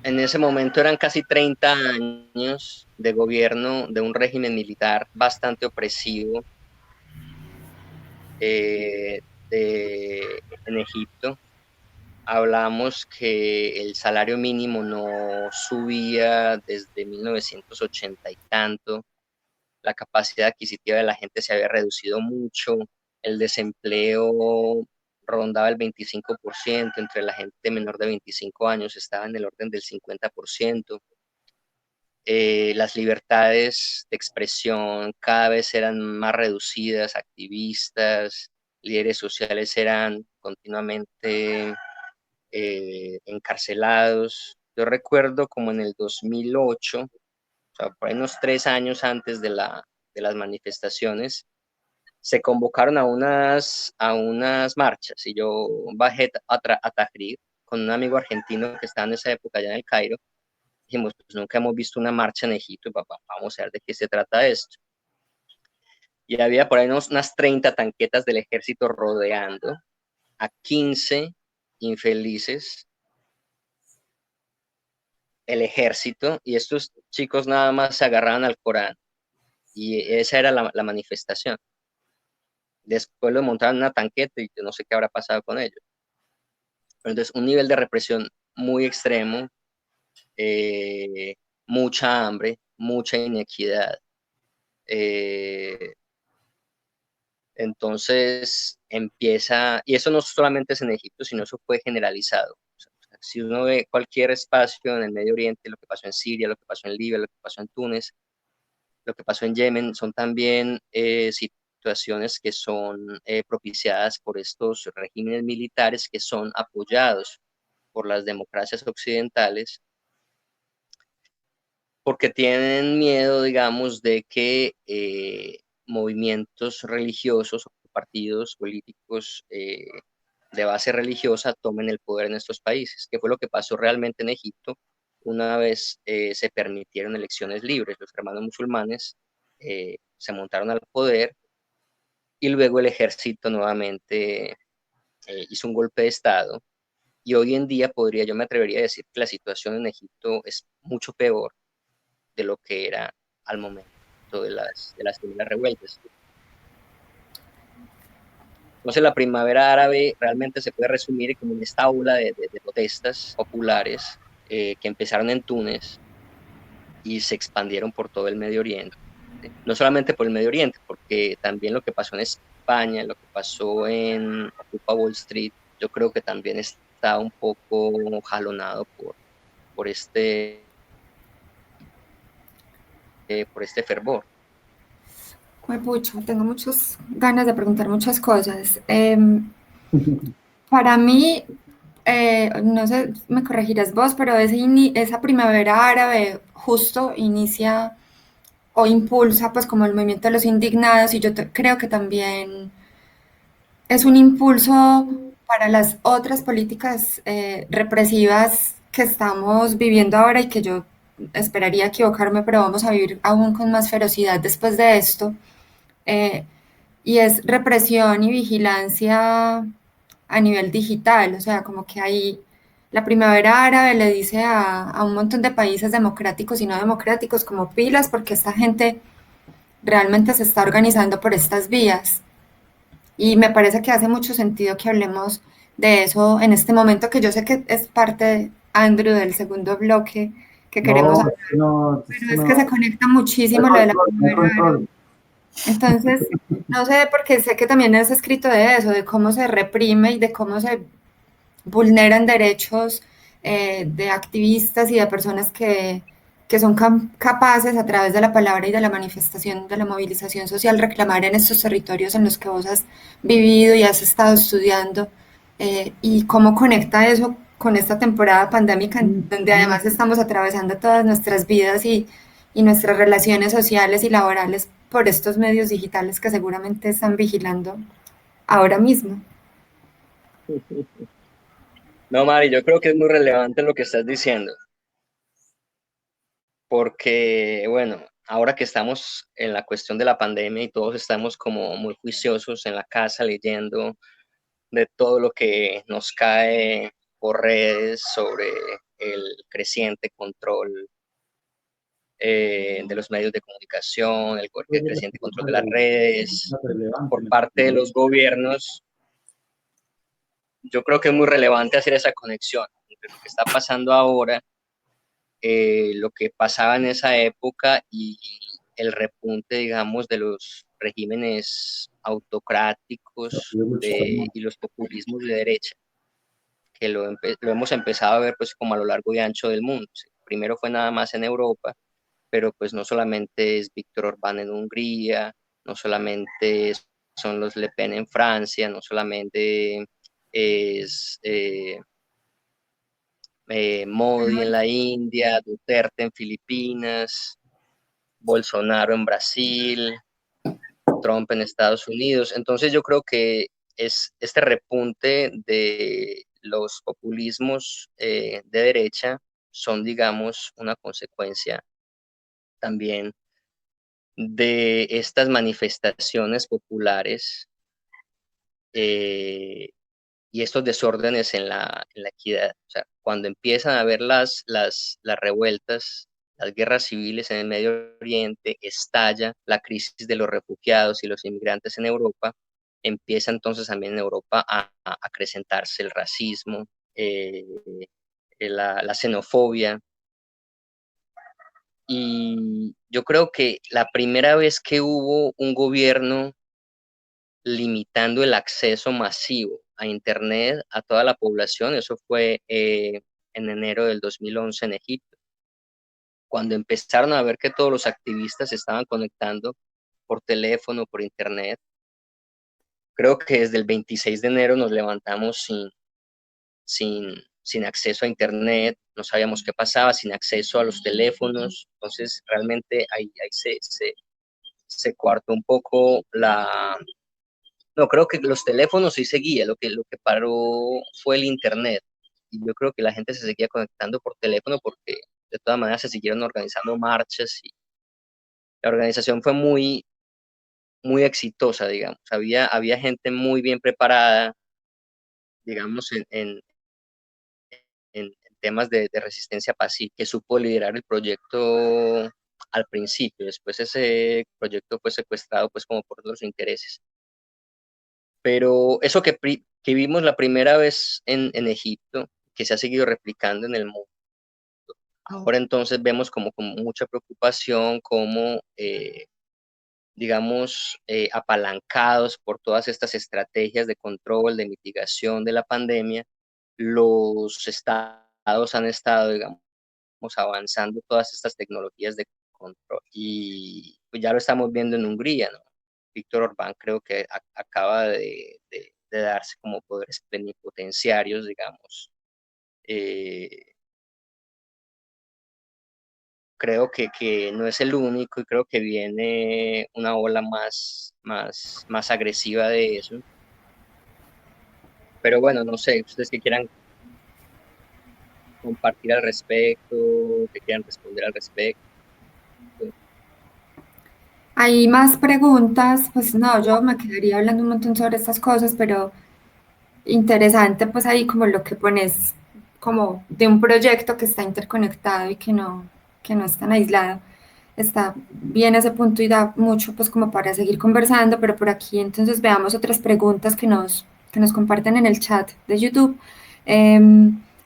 en ese momento eran casi 30 años de gobierno de un régimen militar bastante opresivo en Egipto. Hablamos que el salario mínimo no subía desde 1980 y tanto, la capacidad adquisitiva de la gente se había reducido mucho, el desempleo rondaba el 25%, entre la gente menor de 25 años estaba en el orden del 50%. Las libertades de expresión cada vez eran más reducidas, activistas, líderes sociales eran continuamente encarcelados. Yo recuerdo como en el 2008, o sea, por ahí unos 3 años antes de las manifestaciones, se convocaron a unas marchas y yo bajé a Tahrir con un amigo argentino que estaba en esa época allá en el Cairo. Dijimos, pues nunca hemos visto una marcha en Egipto, papá, vamos a ver de qué se trata esto. Y había por ahí unas 30 tanquetas del ejército rodeando a 15 infelices, el ejército, y estos chicos nada más se agarraban al Corán, y esa era la manifestación. Después lo montaron en una tanqueta y yo no sé qué habrá pasado con ellos. Entonces, un nivel de represión muy extremo, eh, mucha hambre, mucha inequidad. Entonces empieza, y eso no solamente es en Egipto, sino eso fue generalizado. O sea, si uno ve cualquier espacio en el Medio Oriente, lo que pasó en Siria, lo que pasó en Libia, lo que pasó en Túnez, lo que pasó en Yemen, son también situaciones que son propiciadas por estos regímenes militares que son apoyados por las democracias occidentales, porque tienen miedo, digamos, de que movimientos religiosos o partidos políticos de base religiosa tomen el poder en estos países, que fue lo que pasó realmente en Egipto una vez se permitieron elecciones libres. Los hermanos musulmanes se montaron al poder y luego el ejército nuevamente hizo un golpe de Estado. Y hoy en día yo me atrevería a decir que la situación en Egipto es mucho peor de lo que era al momento de las primeras revueltas. Entonces la primavera árabe realmente se puede resumir como en esta ola de protestas populares que empezaron en Túnez y se expandieron por todo el Medio Oriente. No solamente por el Medio Oriente, porque también lo que pasó España, lo que pasó en Ocupa Wall Street, yo creo que también está un poco jalonado por por este fervor. Pucha, tengo muchas ganas de preguntar muchas cosas. Para mí, no sé, me corregirás vos, pero esa primavera árabe justo inicia o impulsa pues como el movimiento de los indignados y creo que también es un impulso para las otras políticas represivas que estamos viviendo ahora y que yo esperaría equivocarme, pero vamos a vivir aún con más ferocidad después de esto. Eh, y es represión y vigilancia a nivel digital, o sea, como que ahí la primavera árabe le dice a un montón de países democráticos y no democráticos como pilas, porque esta gente realmente se está organizando por estas vías. Y me parece que hace mucho sentido que hablemos de eso en este momento, que yo sé que es parte, Andrew, del segundo bloque que queremos No, hablar, no, pero es que se conecta muchísimo lo de la no hay primavera árabe. control. Entonces, no sé, porque sé que también has escrito de eso, de cómo se reprime y de cómo se vulneran derechos de activistas y de personas que son capaces a través de la palabra y de la manifestación, de la movilización social, reclamar en estos territorios en los que vos has vivido y has estado estudiando, y cómo conecta eso con esta temporada pandémica en donde además estamos atravesando todas nuestras vidas y nuestras relaciones sociales y laborales por estos medios digitales que seguramente están vigilando ahora mismo. No, Mari, yo creo que es muy relevante lo que estás diciendo, porque, bueno, ahora que estamos en la cuestión de la pandemia y todos estamos como muy juiciosos en la casa leyendo de todo lo que nos cae por redes sobre el creciente control de los medios de comunicación, el creciente control de las redes por parte de los gobiernos. Yo creo que es muy relevante hacer esa conexión entre lo que está pasando ahora, lo que pasaba en esa época y el repunte, digamos, de los regímenes autocráticos y los populismos de derecha, que lo hemos empezado a ver pues como a lo largo y ancho del mundo. ¿Sí? Primero fue nada más en Europa, pero pues no solamente es Víctor Orbán en Hungría, no solamente son los Le Pen en Francia, no solamente es Modi en la India, Duterte en Filipinas, Bolsonaro en Brasil, Trump en Estados Unidos. Entonces yo creo que es este repunte de los populismos de derecha son, digamos, una consecuencia también de estas manifestaciones populares y estos desórdenes en la equidad. O sea, cuando empiezan a haber las revueltas, las guerras civiles en el Medio Oriente, estalla la crisis de los refugiados y los inmigrantes en Europa, empieza entonces también en Europa a acrecentarse el racismo, la xenofobia. Y yo creo que la primera vez que hubo un gobierno limitando el acceso masivo a Internet a toda la población. Eso fue en enero del 2011 en Egipto, cuando empezaron a ver que todos los activistas se estaban conectando por teléfono, por Internet. Creo que desde el 26 de enero nos levantamos sin acceso a Internet, no sabíamos qué pasaba, sin acceso a los teléfonos. Entonces, realmente ahí se coartó un poco la. No, creo que los teléfonos sí seguía, lo que paró fue el internet. Y yo creo que la gente se seguía conectando por teléfono porque de todas maneras se siguieron organizando marchas y la organización fue muy exitosa, digamos. Había gente muy bien preparada, digamos, en temas de resistencia pacífica, que supo liderar el proyecto al principio. Después ese proyecto fue secuestrado pues como por otros intereses. Pero eso que vimos la primera vez en Egipto, que se ha seguido replicando en el mundo, ahora entonces vemos como con mucha preocupación cómo digamos, apalancados por todas estas estrategias de control, de mitigación de la pandemia, los estados han estado, digamos, avanzando todas estas tecnologías de control. Y pues ya lo estamos viendo en Hungría, ¿no? Víctor Orbán creo que acaba de darse como poderes plenipotenciarios, digamos. Creo que no es el único y creo que viene una ola más agresiva de eso. Pero bueno, no sé, ustedes que quieran compartir al respecto, que quieran responder al respecto. Hay más preguntas, pues no, yo me quedaría hablando un montón sobre estas cosas, pero interesante pues ahí como lo que pones como de un proyecto que está interconectado y que no es tan aislado. Está bien ese punto y da mucho pues como para seguir conversando, pero por aquí entonces veamos otras preguntas que nos comparten en el chat de YouTube.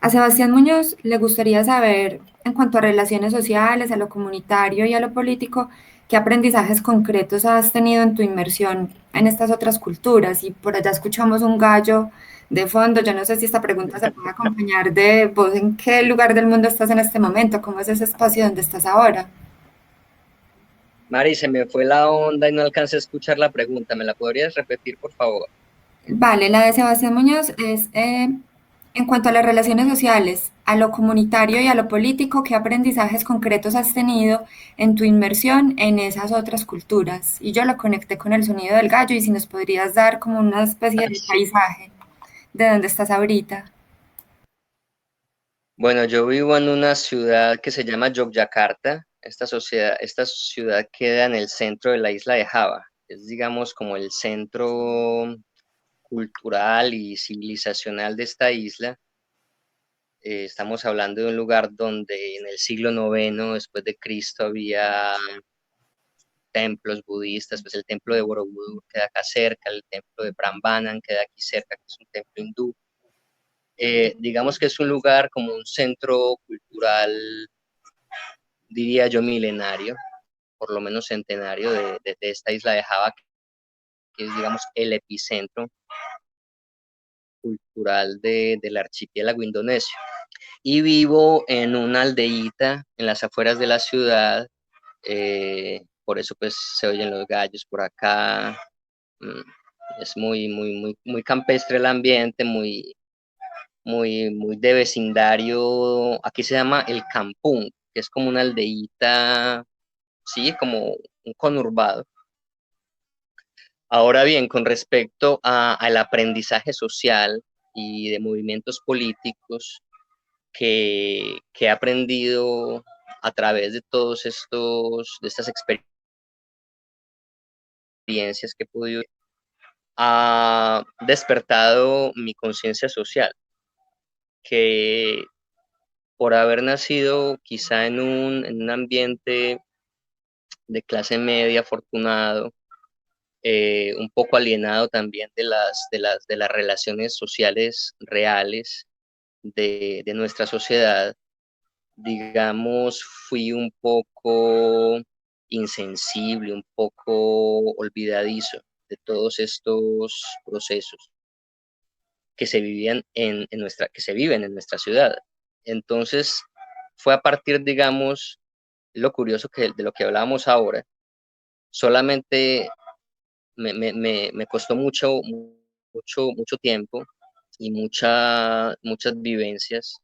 A Sebastián Muñoz le gustaría saber, en cuanto a relaciones sociales, a lo comunitario y a lo político, ¿qué aprendizajes concretos has tenido en tu inmersión en estas otras culturas? Y por allá escuchamos un gallo de fondo. Yo no sé si esta pregunta se puede acompañar de vos, ¿en qué lugar del mundo estás en este momento? ¿Cómo es ese espacio donde estás ahora? Mari, se me fue la onda y no alcancé a escuchar la pregunta. ¿Me la podrías repetir, por favor? Vale, la de Sebastián Muñoz es en cuanto a las relaciones sociales, a lo comunitario y a lo político, ¿qué aprendizajes concretos has tenido en tu inmersión en esas otras culturas? Y yo lo conecté con el sonido del gallo y si nos podrías dar como una especie de Sí. paisaje de dónde estás ahorita. Bueno, yo vivo en una ciudad que se llama Yogyakarta. Esta ciudad queda en el centro de la isla de Java. Es, digamos, como el centro cultural y civilizacional de esta isla. Estamos hablando de un lugar donde en el siglo noveno después de Cristo había templos budistas, pues el templo de Borobudur queda acá cerca, el templo de Prambanan queda aquí cerca, que es un templo hindú. Digamos que es un lugar como un centro cultural, diría yo, milenario, por lo menos centenario de esta isla de Java, que es, digamos, el epicentro cultural del archipiélago indonesio. Y vivo en una aldeíta en las afueras de la ciudad, por eso pues se oyen los gallos por acá. mm, Es muy campestre el ambiente, muy de vecindario. Aquí se llama el Campún, que es como una aldeíta, sí, como un conurbado. Ahora bien, con respecto al aprendizaje social y de movimientos políticos que he aprendido a través de de estas experiencias que he podido, ha despertado mi conciencia social, que por haber nacido quizá en un ambiente de clase media afortunado, un poco alienado también de las relaciones sociales reales de nuestra sociedad, digamos, fui un poco insensible, un poco olvidadizo de todos estos procesos que se vivían que se viven en nuestra ciudad. Entonces, fue a partir, digamos, lo curioso de lo que hablábamos ahora, solamente me costó mucho tiempo y muchas vivencias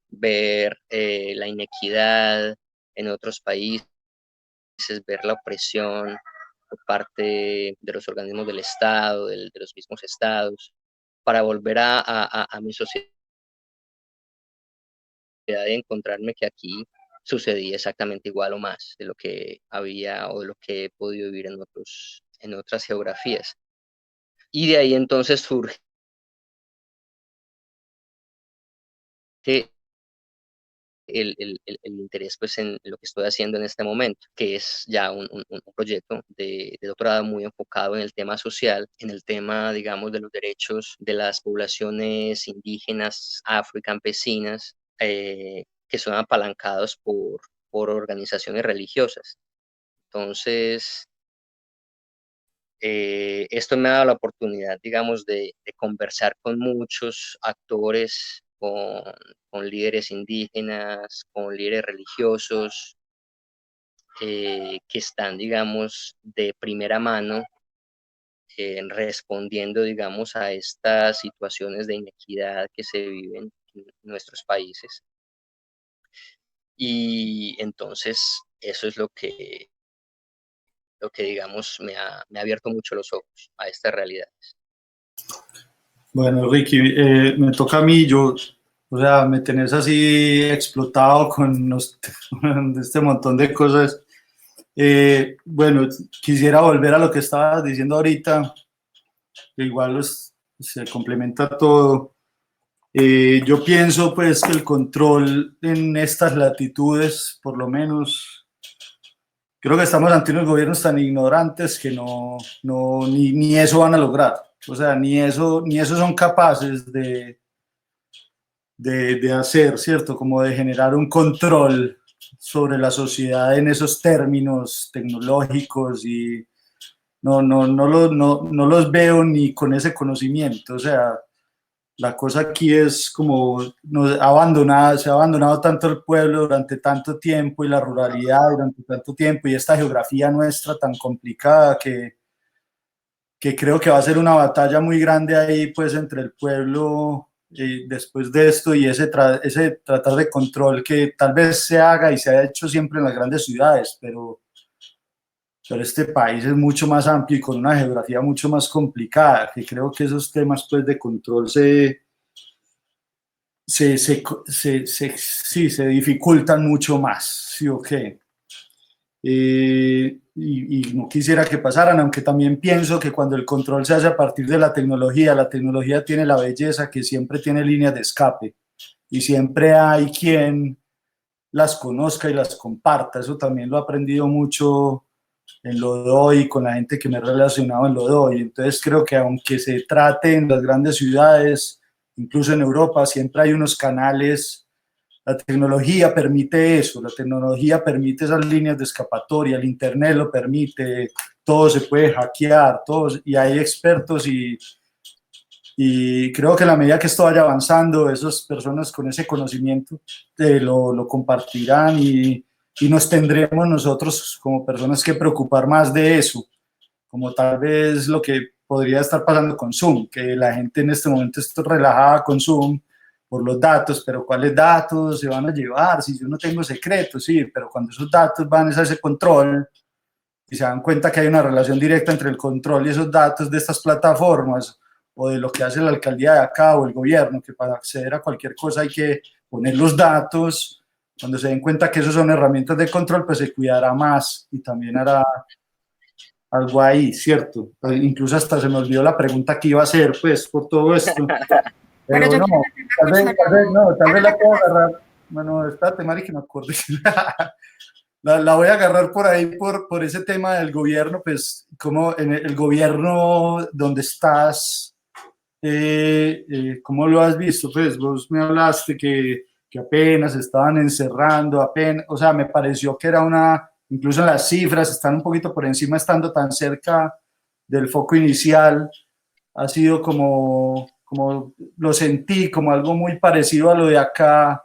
ver la inequidad en otros países, ver la opresión por parte de los organismos del Estado, de los mismos estados, para volver a mi sociedad y encontrarme que aquí sucedía exactamente igual o más de lo que había o de lo que he podido vivir en otras geografías. Y de ahí entonces surge el interés pues, en lo que estoy haciendo en este momento, que es ya un proyecto de doctorado muy enfocado en el tema social, en el tema, digamos, de los derechos de las poblaciones indígenas, afro y campesinas, que son apalancados por organizaciones religiosas. Entonces, Esto me ha dado la oportunidad, digamos, de conversar con muchos actores, con líderes indígenas, con líderes religiosos, que están, digamos, de primera mano respondiendo, digamos, a estas situaciones de inequidad que se viven en nuestros países. Y entonces eso es lo que digamos, me ha abierto mucho los ojos a estas realidades. Bueno, Ricky, me toca a mí, yo, o sea, me tenés así explotado con este montón de cosas. Bueno, quisiera volver a lo que estabas diciendo ahorita, que igual se complementa todo. Yo pienso pues que el control en estas latitudes, por lo menos, creo que estamos ante unos gobiernos tan ignorantes que ni eso van a lograr. O sea, ni eso son capaces de hacer, ¿cierto? Como de generar un control sobre la sociedad en esos términos tecnológicos y no los veo ni con ese conocimiento. O sea, la cosa aquí es como se ha abandonado tanto el pueblo durante tanto tiempo y la ruralidad durante tanto tiempo y esta geografía nuestra tan complicada que creo que va a ser una batalla muy grande ahí pues entre el pueblo después de esto y ese tratar de control que tal vez se haga y se ha hecho siempre en las grandes ciudades, pero este país es mucho más amplio y con una geografía mucho más complicada, que creo que esos temas pues de control sí, se dificultan mucho más, ¿sí o qué? Y no quisiera que pasaran, aunque también pienso que cuando el control se hace a partir de la tecnología tiene la belleza que siempre tiene líneas de escape y siempre hay quien las conozca y las comparta. Eso también lo he aprendido mucho en Lodoy, con la gente que me he relacionado en Lodoy. Entonces creo que aunque se trate en las grandes ciudades, incluso en Europa, siempre hay unos canales. La tecnología permite eso, la tecnología permite esas líneas de escapatoria, el Internet lo permite, todo se puede hackear, y hay expertos y creo que a la medida que esto vaya avanzando, esas personas con ese conocimiento lo compartirán y nos tendremos nosotros como personas que preocupar más de eso, como tal vez lo que podría estar pasando con Zoom, que la gente en este momento está relajada con Zoom por los datos, pero ¿cuáles datos se van a llevar? Si yo no tengo secretos, sí, pero cuando esos datos van a ese control y se dan cuenta que hay una relación directa entre el control y esos datos de estas plataformas o de lo que hace la alcaldía de acá o el gobierno, que para acceder a cualquier cosa hay que poner los datos, cuando se den cuenta que esos son herramientas de control, pues se cuidará más y también hará algo ahí, ¿cierto? Incluso hasta se me olvidó la pregunta que iba a hacer, pues, por todo esto. Pero Pero yo no, quiero escuchar. tal vez la puedo agarrar. Bueno, espérate, Mari, que me acordé. La voy a agarrar por ahí, por ese tema del gobierno, pues, como en el gobierno donde estás, ¿cómo lo has visto? Pues vos me hablaste que apenas estaban encerrando, apenas, o sea, me pareció que era incluso en las cifras, están un poquito por encima, estando tan cerca del foco inicial, ha sido como lo sentí, como algo muy parecido a lo de acá,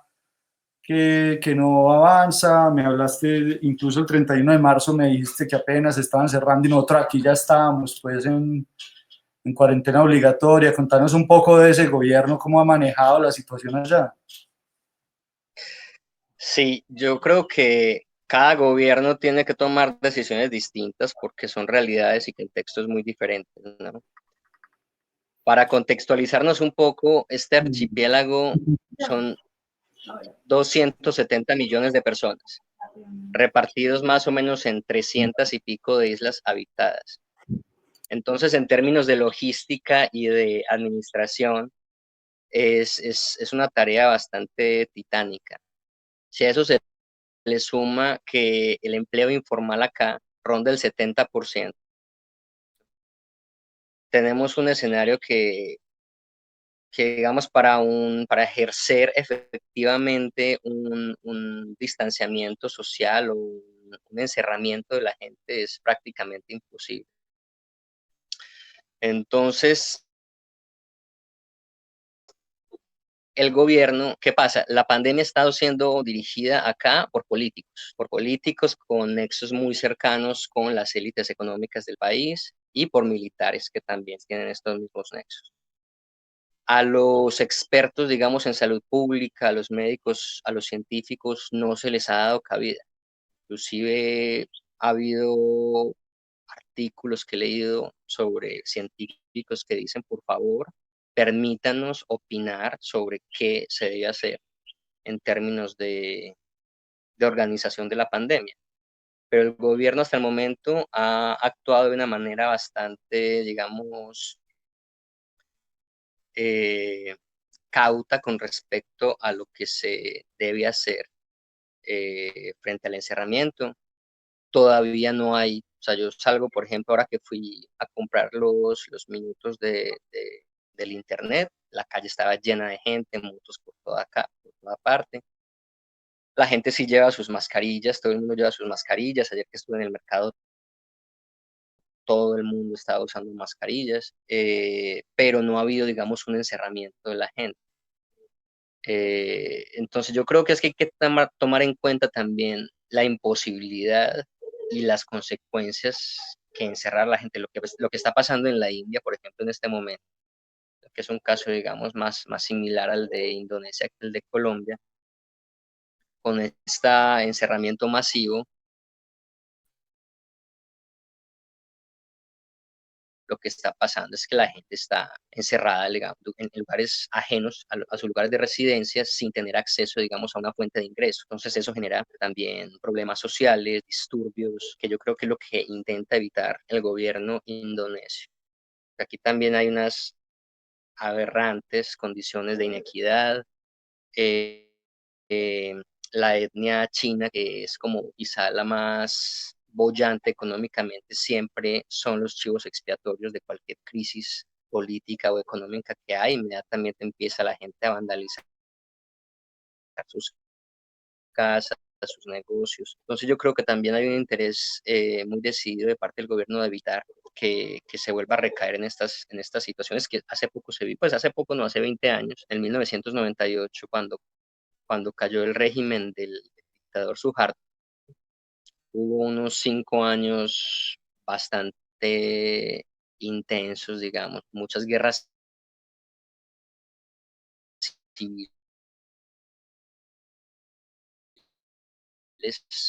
que no avanza. Me hablaste, incluso el 31 de marzo me dijiste que apenas estaban cerrando y nosotros aquí ya estábamos pues en cuarentena obligatoria. Contanos un poco de ese gobierno, cómo ha manejado la situación allá. Sí, yo creo que cada gobierno tiene que tomar decisiones distintas porque son realidades y contextos muy diferentes, ¿no? Para contextualizarnos un poco, este archipiélago son 270 millones de personas, repartidos más o menos en 300 y pico de islas habitadas. Entonces, en términos de logística y de administración, es una tarea bastante titánica. Si a eso se le suma que el empleo informal acá ronda el 70%, tenemos un escenario que digamos, para ejercer efectivamente un distanciamiento social o un encerramiento de la gente es prácticamente imposible. Entonces, el gobierno, ¿qué pasa? La pandemia ha estado siendo dirigida acá por políticos con nexos muy cercanos con las élites económicas del país y por militares que también tienen estos mismos nexos. A los expertos, digamos, en salud pública, a los médicos, a los científicos, no se les ha dado cabida. Inclusive ha habido artículos que he leído sobre científicos que dicen, por favor, permítanos opinar sobre qué se debe hacer en términos de organización de la pandemia. Pero el gobierno hasta el momento ha actuado de una manera bastante, digamos, cauta con respecto a lo que se debe hacer frente al encerramiento. Todavía no hay, o sea, yo salgo, por ejemplo, ahora que fui a comprar los minutos del internet, la calle estaba llena de gente, motos por toda acá, por toda parte. La gente sí lleva sus mascarillas, todo el mundo lleva sus mascarillas. Ayer que estuve en el mercado, todo el mundo estaba usando mascarillas, pero no ha habido, digamos, un encerramiento de la gente. Entonces yo creo que es que hay que tomar en cuenta también la imposibilidad y las consecuencias que encerrar a la gente, lo que está pasando en la India, por ejemplo, en este momento, que es un caso, digamos, más similar al de Indonesia que el de Colombia, con este encerramiento masivo. Lo que está pasando es que la gente está encerrada, digamos, en lugares ajenos a sus lugares de residencia sin tener acceso, digamos, a una fuente de ingreso. Entonces eso genera también problemas sociales, disturbios, que yo creo que es lo que intenta evitar el gobierno indonesio. Aquí también hay unas aberrantes condiciones de inequidad. Eh, eh, la etnia china, que es como quizá la más boyante económicamente, siempre son los chivos expiatorios de cualquier crisis política o económica que hay. Inmediatamente empieza la gente a vandalizar sus casas, sus negocios. Entonces yo creo que también hay un interés muy decidido de parte del gobierno de evitar que se vuelva a recaer en estas situaciones que hace poco se vio, pues hace poco, no, hace 20 años, en 1998, cuando cayó el régimen del dictador Suharto. Hubo unos 5 años bastante intensos, digamos, muchas guerras civiles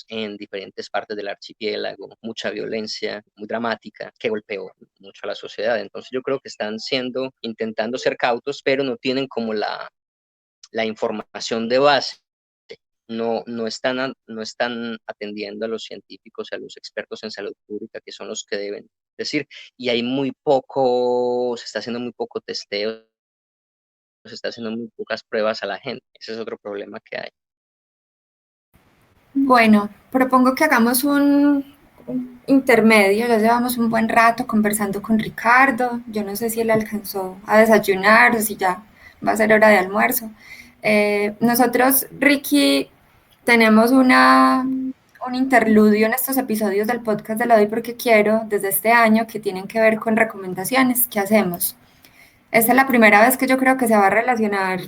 en diferentes partes del archipiélago, mucha violencia muy dramática que golpeó mucho a la sociedad. Entonces yo creo que están intentando ser cautos, pero no tienen como la información de base. No están atendiendo a los científicos y a los expertos en salud pública, que son los que deben decir, y hay se está haciendo muy poco testeo, se está haciendo muy pocas pruebas a la gente. Ese es otro problema que hay. Bueno, propongo que hagamos un intermedio. Ya llevamos un buen rato conversando con Ricardo. Yo no sé si él alcanzó a desayunar o si ya va a ser hora de almuerzo. Nosotros, Ricky, tenemos un interludio en estos episodios del podcast de La Doy Porque Quiero desde este año que tienen que ver con recomendaciones. ¿Qué hacemos? Esta es la primera vez que yo creo que se va a relacionar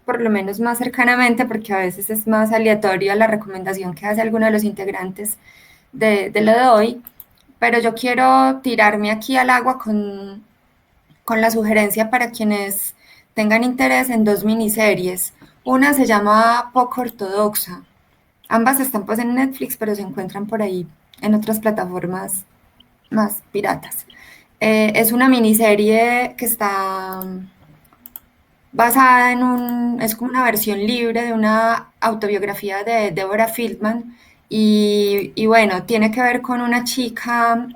por lo menos más cercanamente, porque a veces es más aleatoria la recomendación que hace alguno de los integrantes de lo de hoy, pero yo quiero tirarme aquí al agua con la sugerencia para quienes tengan interés en dos miniseries. Una se llama Poco Ortodoxa. Ambas están pues en Netflix, pero se encuentran por ahí en otras plataformas más piratas. Es una miniserie que está basada es como una versión libre de una autobiografía de Deborah Feldman y bueno, tiene que ver con una chica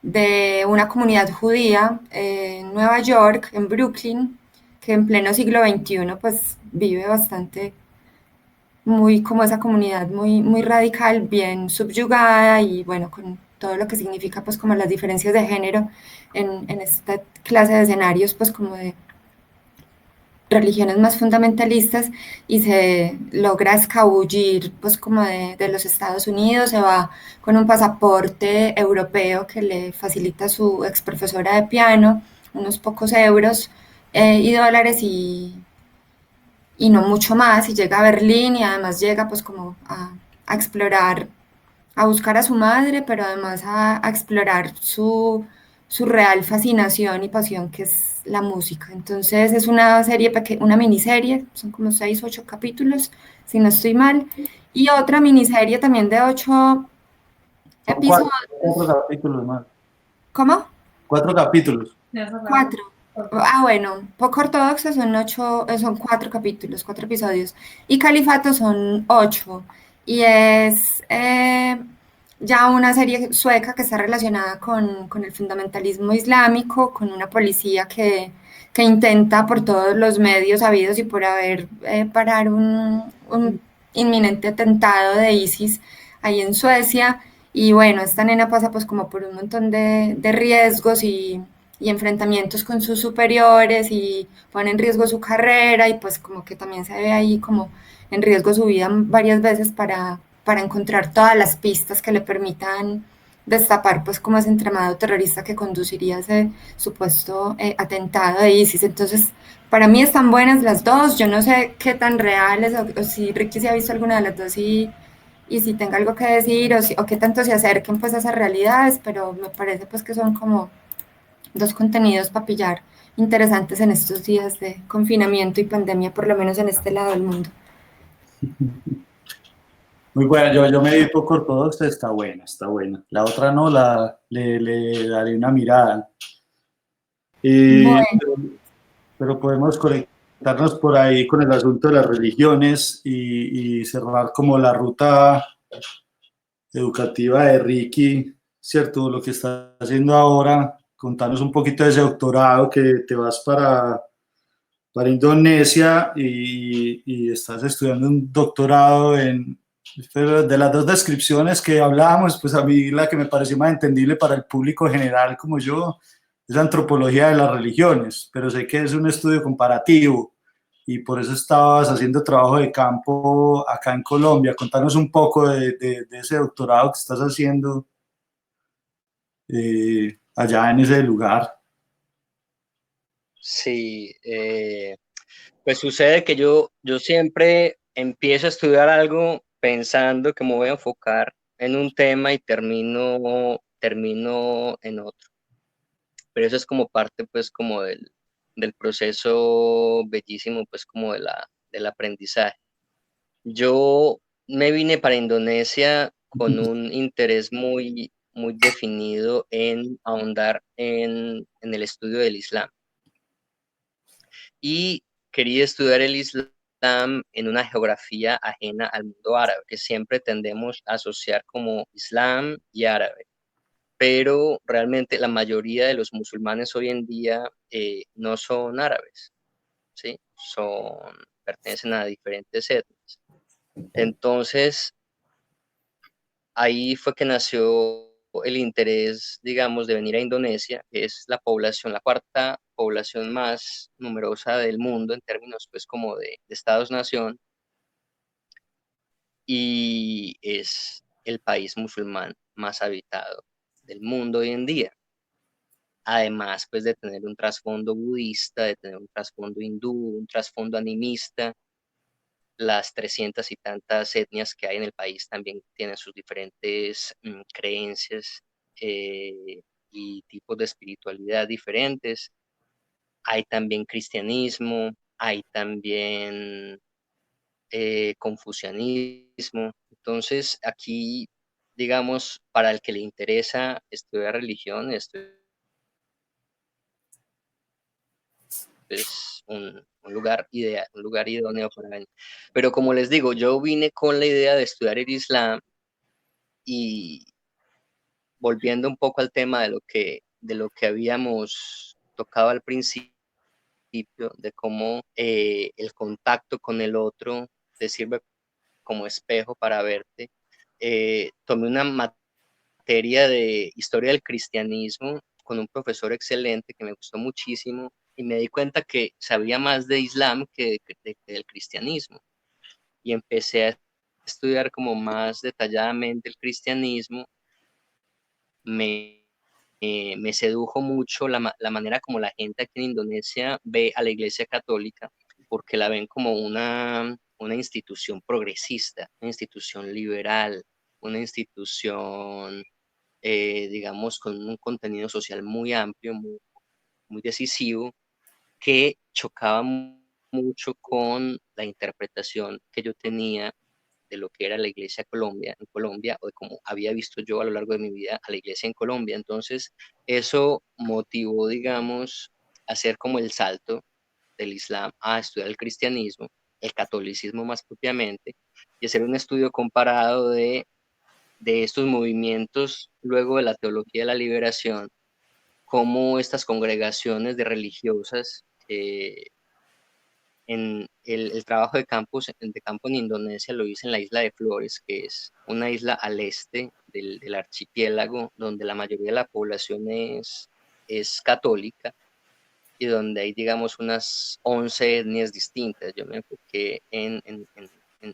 de una comunidad judía en Nueva York, en Brooklyn, que en pleno siglo XXI pues vive bastante muy como esa comunidad muy radical, bien subyugada y bueno, con todo lo que significa pues como las diferencias de género en esta clase de escenarios pues como de religiones más fundamentalistas y se logra escabullir pues como de los Estados Unidos, se va con un pasaporte europeo que le facilita su ex profesora de piano, unos pocos euros y dólares y no mucho más, y llega a Berlín y además llega pues como a explorar, a buscar a su madre, pero además a explorar su real fascinación y pasión que es la música. Entonces es una serie, una miniserie, son como 6, 8 capítulos, si no estoy mal, y otra miniserie también de 8 episodios. 4 capítulos más. ¿Cómo? 4 capítulos. 4. Ah, bueno, poco ortodoxo son 8, son 4 capítulos, 4 episodios. Y Califato son 8. Y es ya una serie sueca que está relacionada con el fundamentalismo islámico, con una policía que intenta por todos los medios habidos y por haber parar un inminente atentado de ISIS ahí en Suecia. Y bueno, esta nena pasa pues como por un montón de riesgos y enfrentamientos con sus superiores y pone en riesgo su carrera y pues como que también se ve ahí como en riesgo su vida varias veces para encontrar todas las pistas que le permitan destapar pues como ese entramado terrorista que conduciría a ese supuesto atentado de ISIS. Entonces, para mí están buenas las dos, yo no sé qué tan reales o si Ricky se ha visto alguna de las dos y si tenga algo que decir o qué tanto se acerquen pues a esas realidades, pero me parece pues que son como dos contenidos para pillar interesantes en estos días de confinamiento y pandemia, por lo menos en este lado del mundo. Muy buena, yo me vi poco ortodoxa, está buena, está buena. La otra no, le daré una mirada. Bueno, Pero podemos conectarnos por ahí con el asunto de las religiones y cerrar como la ruta educativa de Ricky, ¿cierto? Lo que está haciendo ahora, contarnos un poquito de ese doctorado que te vas para Indonesia y estás estudiando un doctorado en, pero de las dos descripciones que hablábamos, pues a mí la que me pareció más entendible para el público general como yo es antropología de las religiones, pero sé que es un estudio comparativo y por eso estabas haciendo trabajo de campo acá en Colombia. Contanos un poco de ese doctorado que estás haciendo allá en ese lugar. Sí, pues sucede que yo siempre empiezo a estudiar algo pensando que me voy a enfocar en un tema y termino en otro. Pero eso es como parte pues como del proceso bellísimo pues como del aprendizaje. Yo me vine para Indonesia con un interés muy definido en ahondar en el estudio del Islam. Y quería estudiar el Islam en una geografía ajena al mundo árabe, que siempre tendemos a asociar como Islam y árabe. Pero realmente la mayoría de los musulmanes hoy en día no son árabes, ¿sí? Pertenecen a diferentes etnias. Entonces, ahí fue que nació el interés, digamos, de venir a Indonesia, que es la cuarta población más numerosa del mundo en términos, pues, como de estados-nación, y es el país musulmán más habitado del mundo hoy en día. Además, pues, de tener un trasfondo budista, de tener un trasfondo hindú, un trasfondo animista, las 300 y tantas etnias que hay en el país también tienen sus diferentes creencias y tipos de espiritualidad diferentes. Hay también cristianismo, hay también confucianismo. Entonces, aquí, digamos, para el que le interesa estudiar religión, esto es un lugar ideal, un lugar idóneo para venir. Pero como les digo, yo vine con la idea de estudiar el Islam y volviendo un poco al tema de lo que habíamos tocado al principio, de cómo el contacto con el otro te sirve como espejo para verte. Tomé una materia de historia del cristianismo con un profesor excelente que me gustó muchísimo y me di cuenta que sabía más de Islam que del cristianismo. Y empecé a estudiar como más detalladamente el cristianismo. Me, me sedujo mucho la manera como la gente aquí en Indonesia ve a la Iglesia Católica, porque la ven como una institución progresista, una institución liberal, una institución, digamos, con un contenido social muy amplio, muy decisivo, que chocaba mucho con la interpretación que yo tenía de lo que era la iglesia en Colombia, o de cómo había visto yo a lo largo de mi vida a la iglesia en Colombia. Entonces, eso motivó, digamos, hacer como el salto del Islam a estudiar el cristianismo, el catolicismo más propiamente, y hacer un estudio comparado de estos movimientos luego de la teología de la liberación, cómo estas congregaciones de religiosas, en el trabajo de campo en Indonesia lo hice en la isla de Flores, que es una isla al este del archipiélago, donde la mayoría de la población es católica y donde hay, digamos, unas 11 etnias distintas. Yo me enfoqué en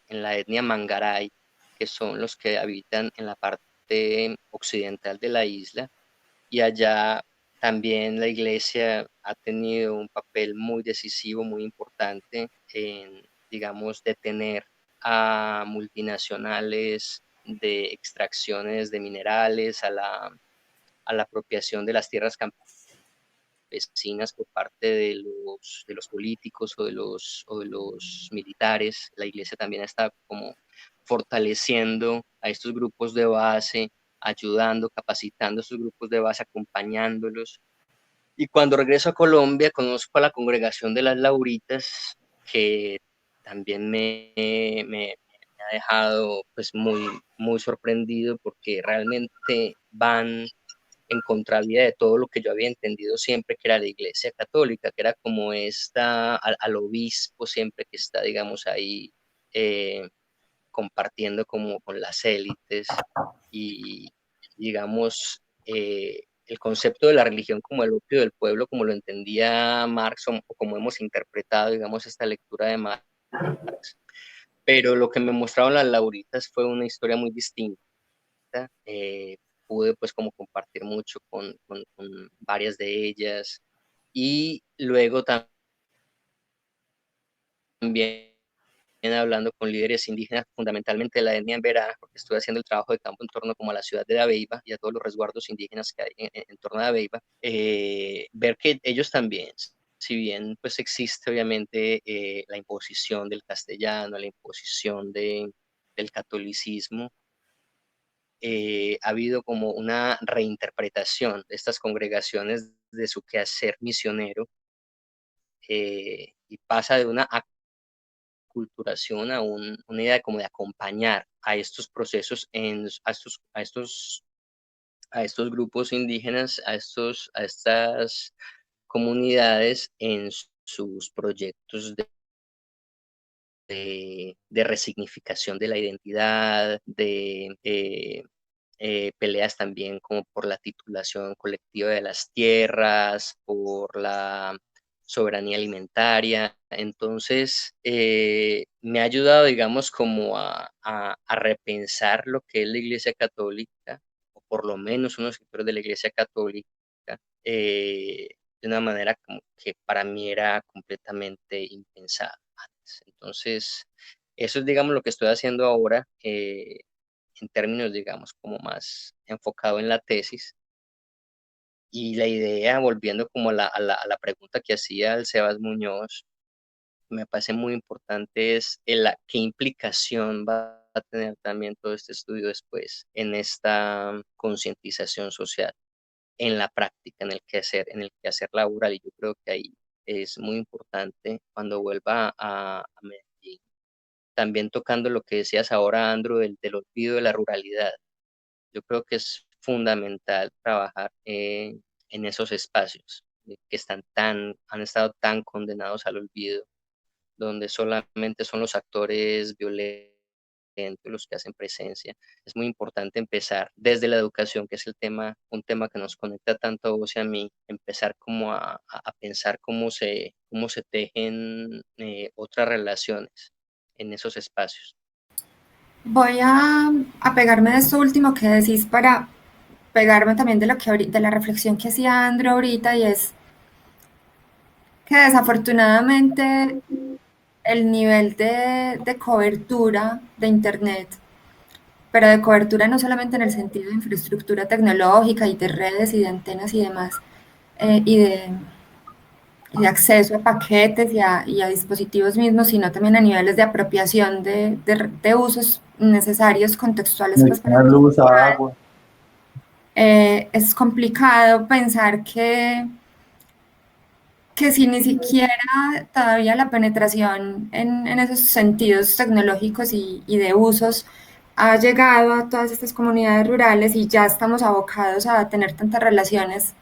la etnia Mangaray, que son los que habitan en la parte occidental de la isla, y allá también la iglesia ha tenido un papel muy decisivo, muy importante en, digamos, detener a multinacionales de extracciones de minerales, a la apropiación de las tierras campesinas por parte de los políticos o de los militares. La iglesia también está como fortaleciendo a estos grupos de base, ayudando, capacitando a estos grupos de base, acompañándolos. Y cuando regreso a Colombia, conozco a la congregación de las Lauritas, que también me ha dejado pues muy sorprendido, porque realmente van en contravía de todo lo que yo había entendido siempre que era la Iglesia Católica, que era como al obispo siempre que está, digamos, ahí eh, compartiendo como con las élites y, digamos, el concepto de la religión como el opio del pueblo, como lo entendía Marx o como hemos interpretado, digamos, esta lectura de Marx. Pero lo que me mostraron las Lauritas fue una historia muy distinta. Pude pues como compartir mucho con varias de ellas, y luego también hablando con líderes indígenas, fundamentalmente de la etnia Emberá, porque estuve haciendo el trabajo de campo en torno como a la ciudad de Dabeiba y a todos los resguardos indígenas que hay en torno a Dabeiba, ver que ellos también, si bien pues existe obviamente la imposición del castellano, la imposición del catolicismo, ha habido como una reinterpretación de estas congregaciones de su quehacer misionero, y pasa de una aculturación a una idea como de acompañar a estos procesos, a estos grupos indígenas, a estas comunidades en sus proyectos de resignificación de la identidad, peleas también como por la titulación colectiva de las tierras, por la soberanía alimentaria. Entonces, me ha ayudado, digamos, como a repensar lo que es la Iglesia Católica, o por lo menos unos sectores de la Iglesia Católica, eh, de una manera como que para mí era completamente impensada antes. Entonces, eso es, digamos, lo que estoy haciendo ahora, en términos, digamos, como más enfocado en la tesis. Y la idea, volviendo como a la pregunta que hacía el Sebas Muñoz, me parece muy importante es qué implicación va a tener también todo este estudio después en esta concientización social, en la práctica, en el quehacer laboral. Y yo creo que ahí es muy importante cuando vuelva a Medellín, también tocando lo que decías ahora, Andrew, del olvido de la ruralidad. Yo creo que es fundamental trabajar en esos espacios que han estado tan condenados al olvido, donde solamente son los actores violentos gente, los que hacen presencia. Es muy importante empezar desde la educación, que es un tema que nos conecta tanto a vos y a mí, empezar como a pensar cómo se tejen otras relaciones en esos espacios. Voy a pegarme de esto último que decís para pegarme también de lo que de la reflexión que hacía Andrew ahorita, y es que desafortunadamente el nivel de cobertura de Internet, pero de cobertura no solamente en el sentido de infraestructura tecnológica y de redes y de antenas y demás, eh, y, de, y de acceso a paquetes y a dispositivos mismos, sino también a niveles de apropiación de usos necesarios contextuales pues, para Conectar la luz, sociedad. agua. Es complicado pensar que si ni siquiera todavía la penetración en esos sentidos tecnológicos y de usos ha llegado a todas estas comunidades rurales y ya estamos abocados a tener tantas relaciones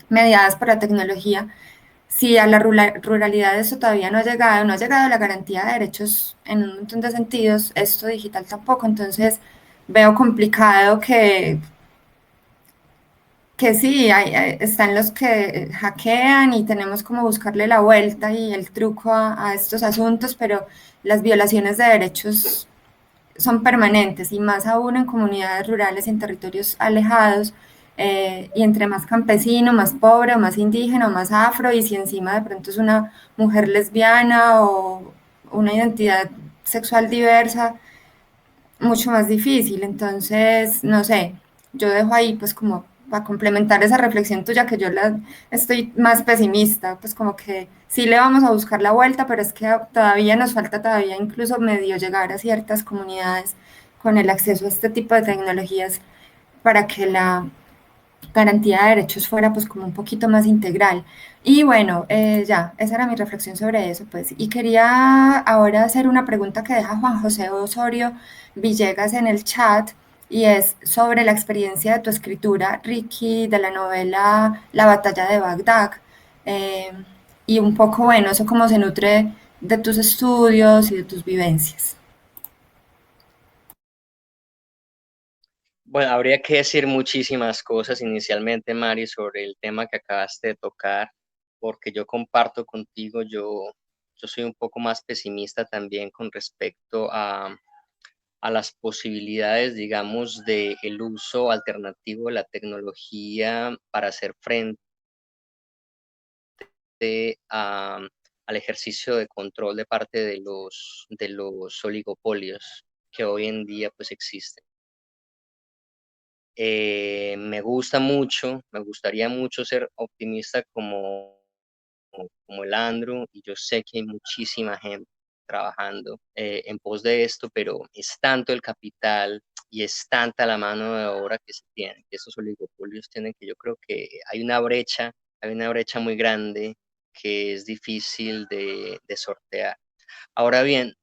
mediadas por la tecnología, si a la ruralidad eso todavía no ha llegado la garantía de derechos en un montón de sentidos, esto digital tampoco, entonces veo complicado que sí, están los que hackean y tenemos como buscarle la vuelta y el truco a estos asuntos, pero las violaciones de derechos son permanentes y más aún en comunidades rurales y en territorios alejados, y entre más campesino, más pobre, o más indígena, o más afro, y si encima de pronto es una mujer lesbiana o una identidad sexual diversa, mucho más difícil. Entonces, no sé, yo dejo ahí pues como para complementar esa reflexión tuya que yo la estoy más pesimista, pues como que sí le vamos a buscar la vuelta, pero es que todavía nos falta todavía incluso medio llegar a ciertas comunidades con el acceso a este tipo de tecnologías para que la garantía de derechos fuera pues como un poquito más integral. Y bueno, ya, esa era mi reflexión sobre eso, pues. Y quería ahora hacer una pregunta que deja Juan José Osorio Villegas en el chat, y es sobre la experiencia de tu escritura, Ricky, de la novela La batalla de Bagdad. Eh, y un poco, bueno, eso cómo se nutre de tus estudios y de tus vivencias. Bueno, habría que decir muchísimas cosas inicialmente, Mari, sobre el tema que acabaste de tocar, porque yo comparto contigo, yo soy un poco más pesimista también con respecto a las posibilidades, digamos, de el uso alternativo de la tecnología para hacer frente al ejercicio de control de parte de los oligopolios que hoy en día pues existen. Me gusta mucho, me gustaría mucho ser optimista como el Andrew, y yo sé que hay muchísima gente trabajando en pos de esto, pero es tanto el capital y es tanta la mano de obra que se tiene, que esos oligopolios tienen, que yo creo que hay una brecha muy grande que es difícil de sortear. Ahora bien,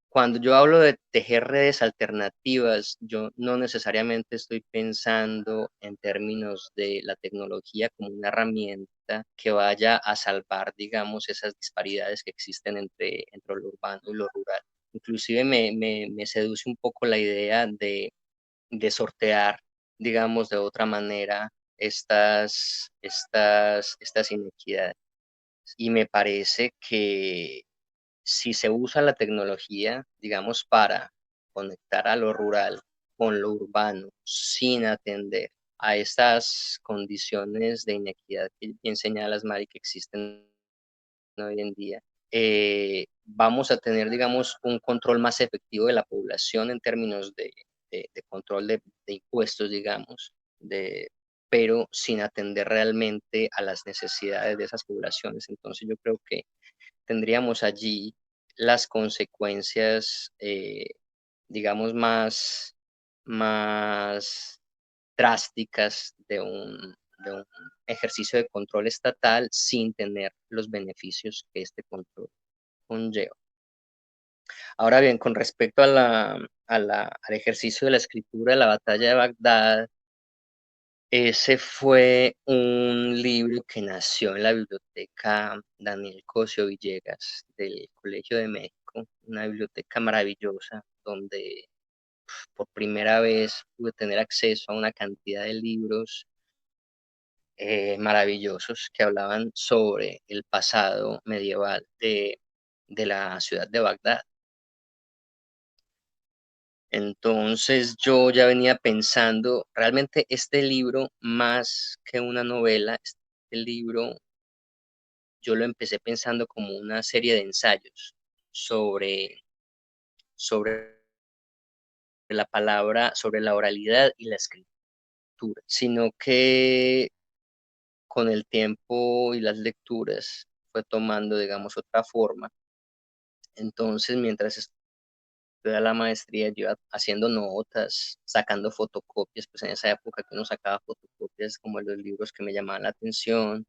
cuando yo hablo de tejer redes alternativas, yo no necesariamente estoy pensando en términos de la tecnología como una herramienta que vaya a salvar, digamos, esas disparidades que existen entre lo urbano y lo rural. Inclusive me seduce un poco la idea de sortear, digamos, de otra manera estas inequidades. Y me parece que si se usa la tecnología, digamos, para conectar a lo rural con lo urbano, sin atender a estas condiciones de inequidad que bien señalas, Mari, que existen hoy en día, vamos a tener, digamos, un control más efectivo de la población en términos de control de impuestos, digamos, pero sin atender realmente a las necesidades de esas poblaciones. Entonces yo creo que tendríamos allí las consecuencias, digamos, más drásticas de un ejercicio de control estatal sin tener los beneficios que este control conlleva. Ahora bien, con respecto al ejercicio de la escritura de la batalla de Bagdad, ese fue un libro que nació en la biblioteca Daniel Cosio Villegas del Colegio de México. una biblioteca maravillosa donde por primera vez pude tener acceso a una cantidad de libros maravillosos que hablaban sobre el pasado medieval de la ciudad de Bagdad. Entonces yo ya venía pensando, realmente este libro, más que una novela, este libro yo lo empecé pensando como una serie de ensayos sobre la palabra, sobre la oralidad y la escritura, sino que con el tiempo y las lecturas fue tomando, digamos, otra forma. Entonces, mientras estudiaba la maestría, yo iba haciendo notas, sacando fotocopias, pues en esa época que uno sacaba fotocopias como de los libros que me llamaban la atención,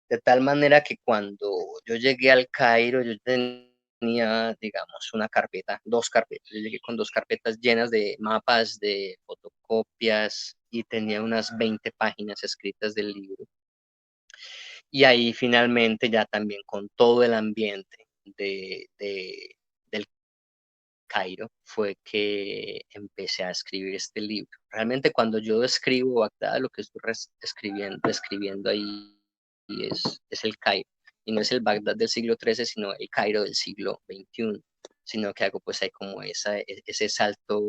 de tal manera que cuando yo llegué al Cairo, yo tenía, digamos, una carpeta, dos carpetas. Yo llegué con dos carpetas llenas de mapas, de fotocopias y tenía unas 20 páginas escritas del libro. Y ahí finalmente ya también con todo el ambiente del Cairo fue que empecé a escribir este libro. Realmente cuando yo escribo Bagdad, lo que estoy escribiendo ahí es el Cairo. Y no es el Bagdad del siglo XIII, sino el Cairo del siglo XXI. Sino que hago pues ahí como ese salto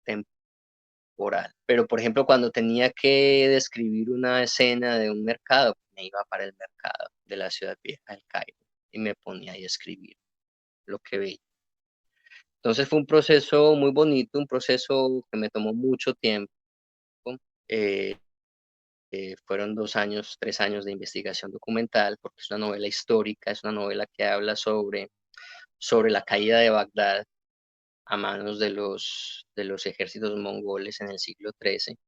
temporal. Pero por ejemplo, cuando tenía que describir una escena de un mercado, me iba para el mercado de la ciudad vieja del Cairo y me ponía ahí a escribir lo que veía. Entonces fue un proceso muy bonito, un proceso que me tomó mucho tiempo. Eh, Fueron 2 años, 3 años de investigación documental, porque es una novela histórica, es una novela que habla sobre la caída de Bagdad a manos de los ejércitos mongoles en el siglo XIII.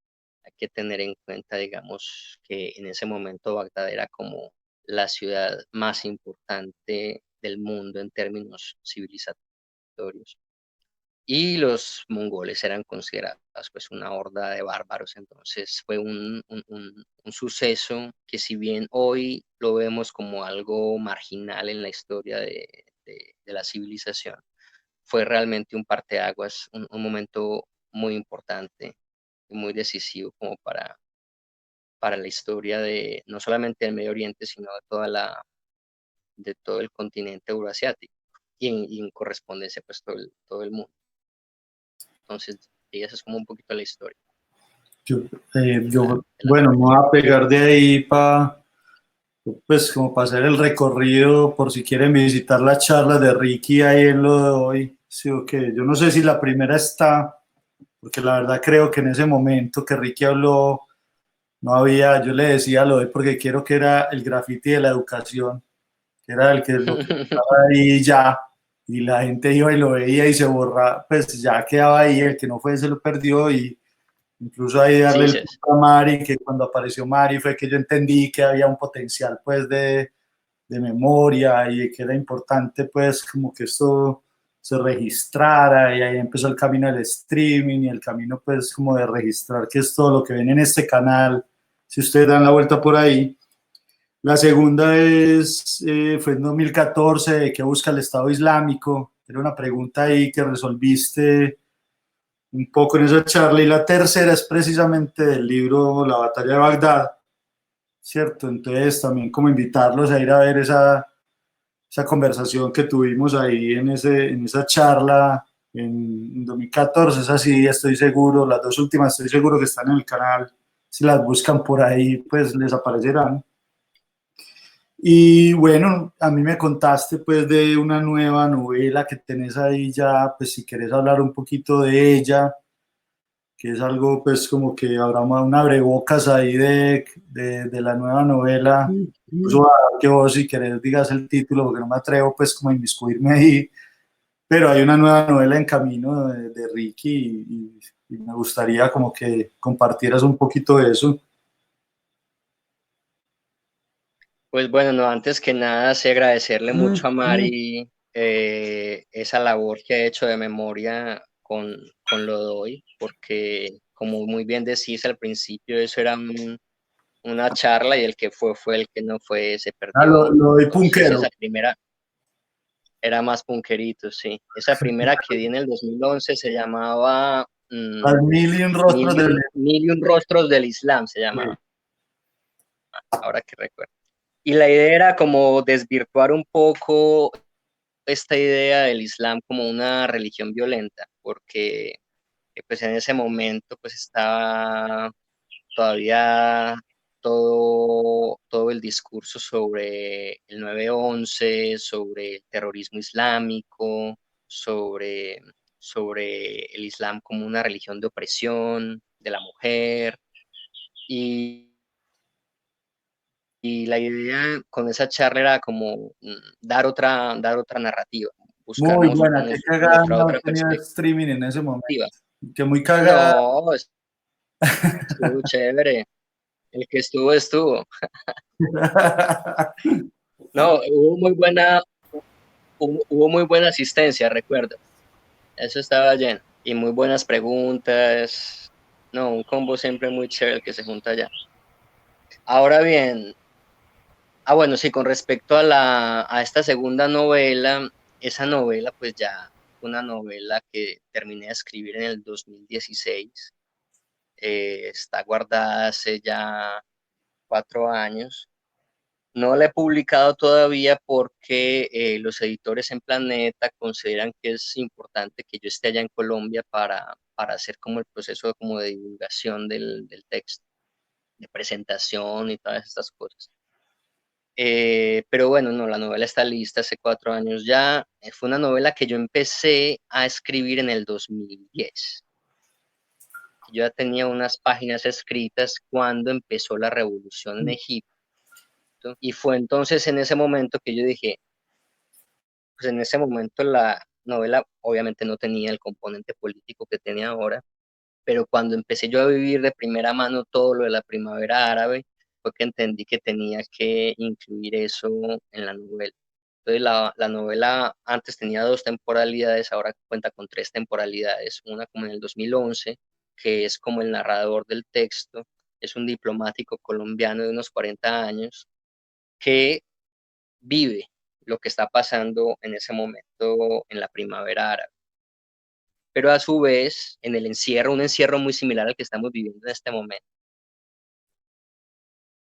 Hay que tener en cuenta, digamos, que en ese momento Bagdad era como la ciudad más importante del mundo en términos civilizatorios. Y los mongoles eran considerados pues una horda de bárbaros. Entonces fue un suceso que, si bien hoy lo vemos como algo marginal en la historia de la civilización, fue realmente un parteaguas, un momento muy importante y muy decisivo como para la historia de no solamente del Medio Oriente, sino de todo el continente euroasiático y en correspondencia pues todo el mundo. Entonces, sí, esa es como un poquito la historia. Bueno, me voy a pegar de ahí pues como para hacer el recorrido, por si quieren visitar las charlas de Ricky ahí en lo de hoy. Sí, okay. Yo no sé si la primera está, porque la verdad creo que en ese momento que Ricky habló, no había, yo le decía lo de porque quiero que era el graffiti de la educación, que era el que lo que estaba ahí ya, y la gente iba y lo veía y se borra, pues ya quedaba ahí, el que no fue se lo perdió. Y incluso ahí darle Sí, el punto a Mari, que cuando apareció Mari fue que yo entendí que había un potencial pues de memoria y que era importante pues como que esto se registrara, y ahí empezó el camino del streaming y el camino pues como de registrar que es todo lo que ven en este canal, si ustedes dan la vuelta por ahí. La segunda fue en 2014, de qué busca el Estado Islámico, era una pregunta ahí que resolviste un poco en esa charla. Y la tercera es precisamente del libro La batalla de Bagdad, ¿cierto? Entonces también como invitarlos a ir a ver esa conversación que tuvimos ahí en esa charla en 2014, es así, estoy seguro, las dos últimas estoy seguro que están en el canal, si las buscan por ahí pues les aparecerán. Y bueno, a mí me contaste pues de una nueva novela que tenés ahí ya, pues si querés hablar un poquito de ella, que es algo pues como que habrá un abrebocas ahí de la nueva novela. Incluso que vos si querés digas el título, porque no me atrevo pues como a inmiscuirme ahí, pero hay una nueva novela en camino de Ricky, y me gustaría como que compartieras un poquito de eso. Pues bueno, no, antes que nada, sí agradecerle mucho a Mari esa labor que ha hecho de memoria con lo de hoy, porque como muy bien decís al principio, eso era una charla y el que fue el que no fue, se Ah, perdió. lo de Entonces Punkero. esa primera, Era más punkerito, sí. Esa primera que di en el 2011 se llamaba Las mil y un rostros del... Mil y un rostros del Islam, se llamaba, ahora que recuerdo. Y la idea era como desvirtuar un poco esta idea del Islam como una religión violenta, porque pues en ese momento pues estaba todavía todo el discurso sobre el 9/11, sobre el terrorismo islámico, sobre el Islam como una religión de opresión de la mujer. Y la idea con esa charla era como dar otra narrativa, Muy buscarnos buena, qué cagada mostrar no haber otra tenido perspectiva. streaming en ese momento. Que muy cagada. No, estuvo chévere. El que estuvo, estuvo. No, hubo muy buena asistencia, recuerdo. Eso estaba lleno. Y muy buenas preguntas. No, un combo siempre muy chévere que se junta allá. Ahora bien, bueno, sí, con respecto a esta segunda novela, esa novela pues ya fue una novela que terminé de escribir en el 2016. Está guardada hace ya 4 años. No la he publicado todavía porque los editores en Planeta consideran que es importante que yo esté allá en Colombia para hacer como el proceso como de divulgación del texto, de presentación y todas estas cosas. Pero bueno, no, la novela está lista hace 4 años ya. Fue una novela que yo empecé a escribir en el 2010. Yo ya tenía unas páginas escritas cuando empezó la revolución en Egipto. Y fue entonces en ese momento que yo dije, pues en ese momento la novela obviamente no tenía el componente político que tiene ahora, pero cuando empecé yo a vivir de primera mano todo lo de la primavera árabe, fue que entendí que tenía que incluir eso en la novela. Entonces la novela antes tenía 2 temporalidades, ahora cuenta con 3 temporalidades, una como en el 2011, que es como el narrador del texto, es un diplomático colombiano de unos 40 años que vive lo que está pasando en ese momento en la primavera árabe. Pero a su vez, en el encierro, un encierro muy similar al que estamos viviendo en este momento,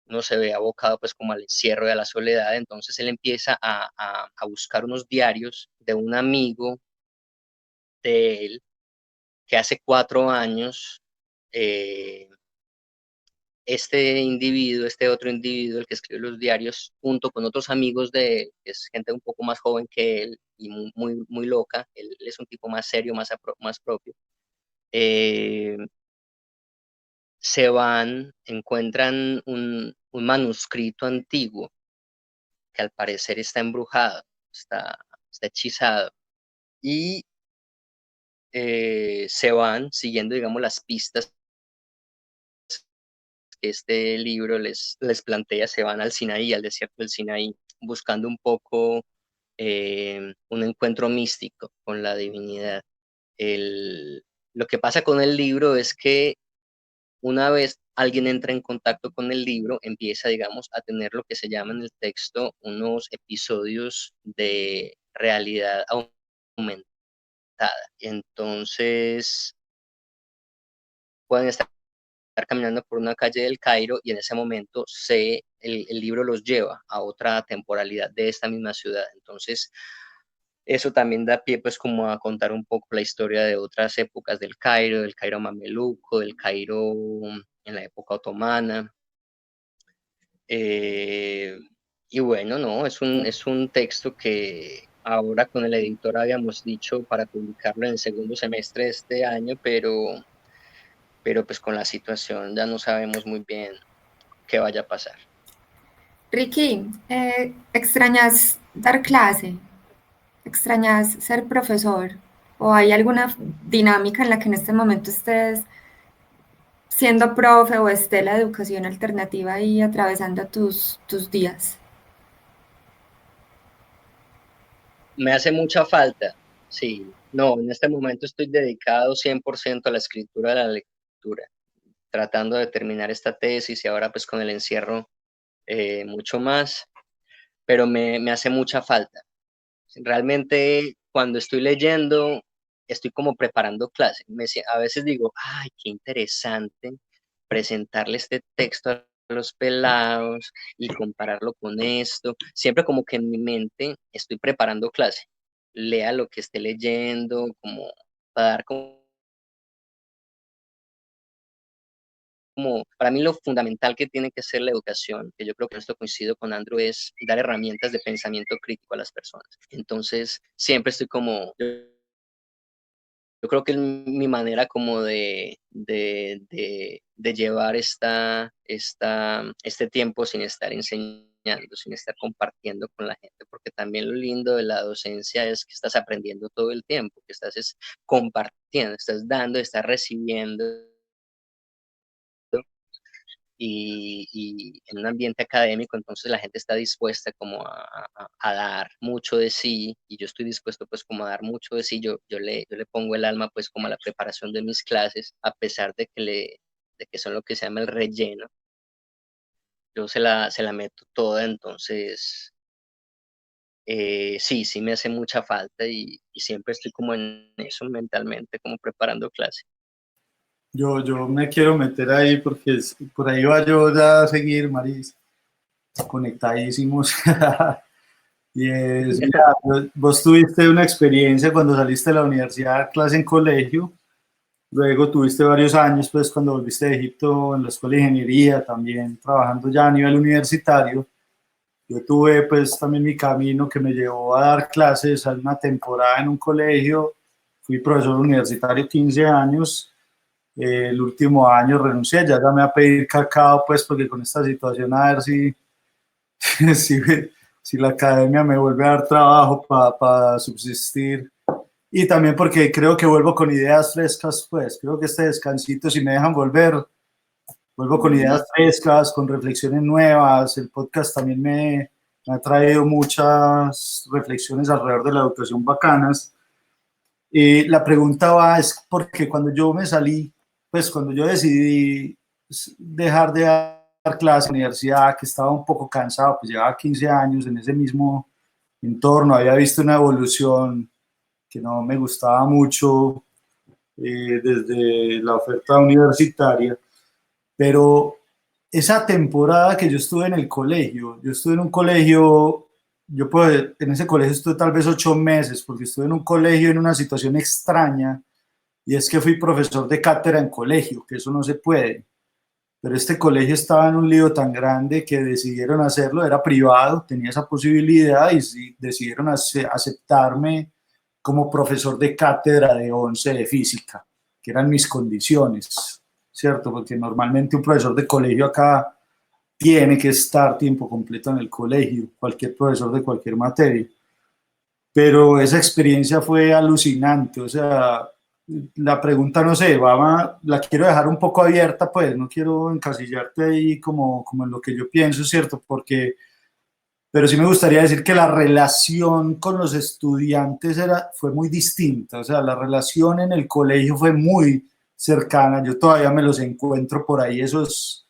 uno se ve abocado pues como al encierro y a la soledad, entonces él empieza a buscar unos diarios de un amigo de él que hace 4 años eh, este otro individuo, el que escribe los diarios, junto con otros amigos de él, que es gente un poco más joven que él y muy loca, él es un tipo más serio, más propio, eh, se van, encuentran un manuscrito antiguo que al parecer está embrujado, está hechizado, y se van siguiendo, digamos, las pistas que este libro les plantea, se van al Sinaí, al desierto del Sinaí, buscando un poco un encuentro místico con la divinidad. Lo que pasa con el libro es que una vez alguien entra en contacto con el libro, empieza, digamos, a tener lo que se llama en el texto unos episodios de realidad aumentada. Entonces, pueden estar caminando por una calle del Cairo y en ese momento el libro los lleva a otra temporalidad de esta misma ciudad. Entonces, eso también da pie pues como a contar un poco la historia de otras épocas del Cairo mameluco, del Cairo en la época otomana. Y bueno, no, es un texto que ahora con el editor habíamos dicho para publicarlo en el segundo semestre de este año, pero pues con la situación ya no sabemos muy bien qué vaya a pasar. Ricky, ¿extrañas dar clase? ¿Extrañas ser profesor? ¿O hay alguna dinámica en la que en este momento estés siendo profe o esté la educación alternativa ahí atravesando tus días? Me hace mucha falta, sí. No, en este momento estoy dedicado 100% a la escritura, a la lectura, tratando de terminar esta tesis y ahora pues con el encierro mucho más, pero me hace mucha falta. Realmente cuando estoy leyendo, estoy como preparando clase. A veces digo, ay, qué interesante presentarle este texto a los pelados y compararlo con esto. Siempre como que en mi mente estoy preparando clase. Lea lo que esté leyendo, como para dar como para mí lo fundamental que tiene que ser la educación, que yo creo que esto coincido con Andrew, es dar herramientas de pensamiento crítico a las personas. Entonces, siempre estoy como, yo creo que es mi manera como de llevar este tiempo sin estar enseñando, sin estar compartiendo con la gente, porque también lo lindo de la docencia es que estás aprendiendo todo el tiempo, que estás compartiendo, estás dando, estás recibiendo, y en un ambiente académico, entonces la gente está dispuesta como a dar mucho de sí, y yo estoy dispuesto pues como a dar mucho de sí. Yo le pongo el alma pues como a la preparación de mis clases, a pesar de que son lo que se llama el relleno. Yo se la meto toda, entonces sí me hace mucha falta, y siempre estoy como en eso mentalmente, como preparando clase. Yo me quiero meter ahí porque por ahí va yo ya a seguir, Maris, conectadísimos. Y es, mira, vos tuviste una experiencia cuando saliste de la universidad, clase en colegio, luego tuviste varios años, pues cuando volviste de Egipto en la escuela de ingeniería, también trabajando ya a nivel universitario. Yo tuve pues también mi camino que me llevó a dar clases a una temporada en un colegio, fui profesor universitario 15 años, el último año renuncié, ya llamé a pedir cacao pues porque con esta situación a ver si, si, si la academia me vuelve a dar trabajo para subsistir. Y también porque creo que vuelvo con ideas frescas, pues creo que este descansito, si me dejan volver, vuelvo con ideas frescas, con reflexiones nuevas. El podcast también me ha traído muchas reflexiones alrededor de la educación bacanas. Y la pregunta va, es porque cuando yo me salí, pues cuando yo decidí dejar de dar clases en la universidad, que estaba un poco cansado, pues llevaba 15 años en ese mismo entorno, había visto una evolución que no me gustaba mucho desde la oferta universitaria, pero esa temporada que yo estuve en el colegio, yo estuve en un colegio, yo puedo, en ese colegio estuve tal vez 8 meses, porque estuve en un colegio en una situación extraña, y es que fui profesor de cátedra en colegio, que eso no se puede, pero este colegio estaba en un lío tan grande que decidieron hacerlo, era privado, tenía esa posibilidad, y decidieron aceptarme como profesor de cátedra de 11 de física, que eran mis condiciones, ¿cierto? Porque normalmente un profesor de colegio acá tiene que estar tiempo completo en el colegio, cualquier profesor de cualquier materia. Pero esa experiencia fue alucinante, o sea, la pregunta, no sé, la quiero dejar un poco abierta, pues, no quiero encasillarte ahí como en lo que yo pienso, ¿cierto? Porque, pero sí me gustaría decir que la relación con los estudiantes fue muy distinta, o sea, la relación en el colegio fue muy cercana, yo todavía me los encuentro por ahí, esos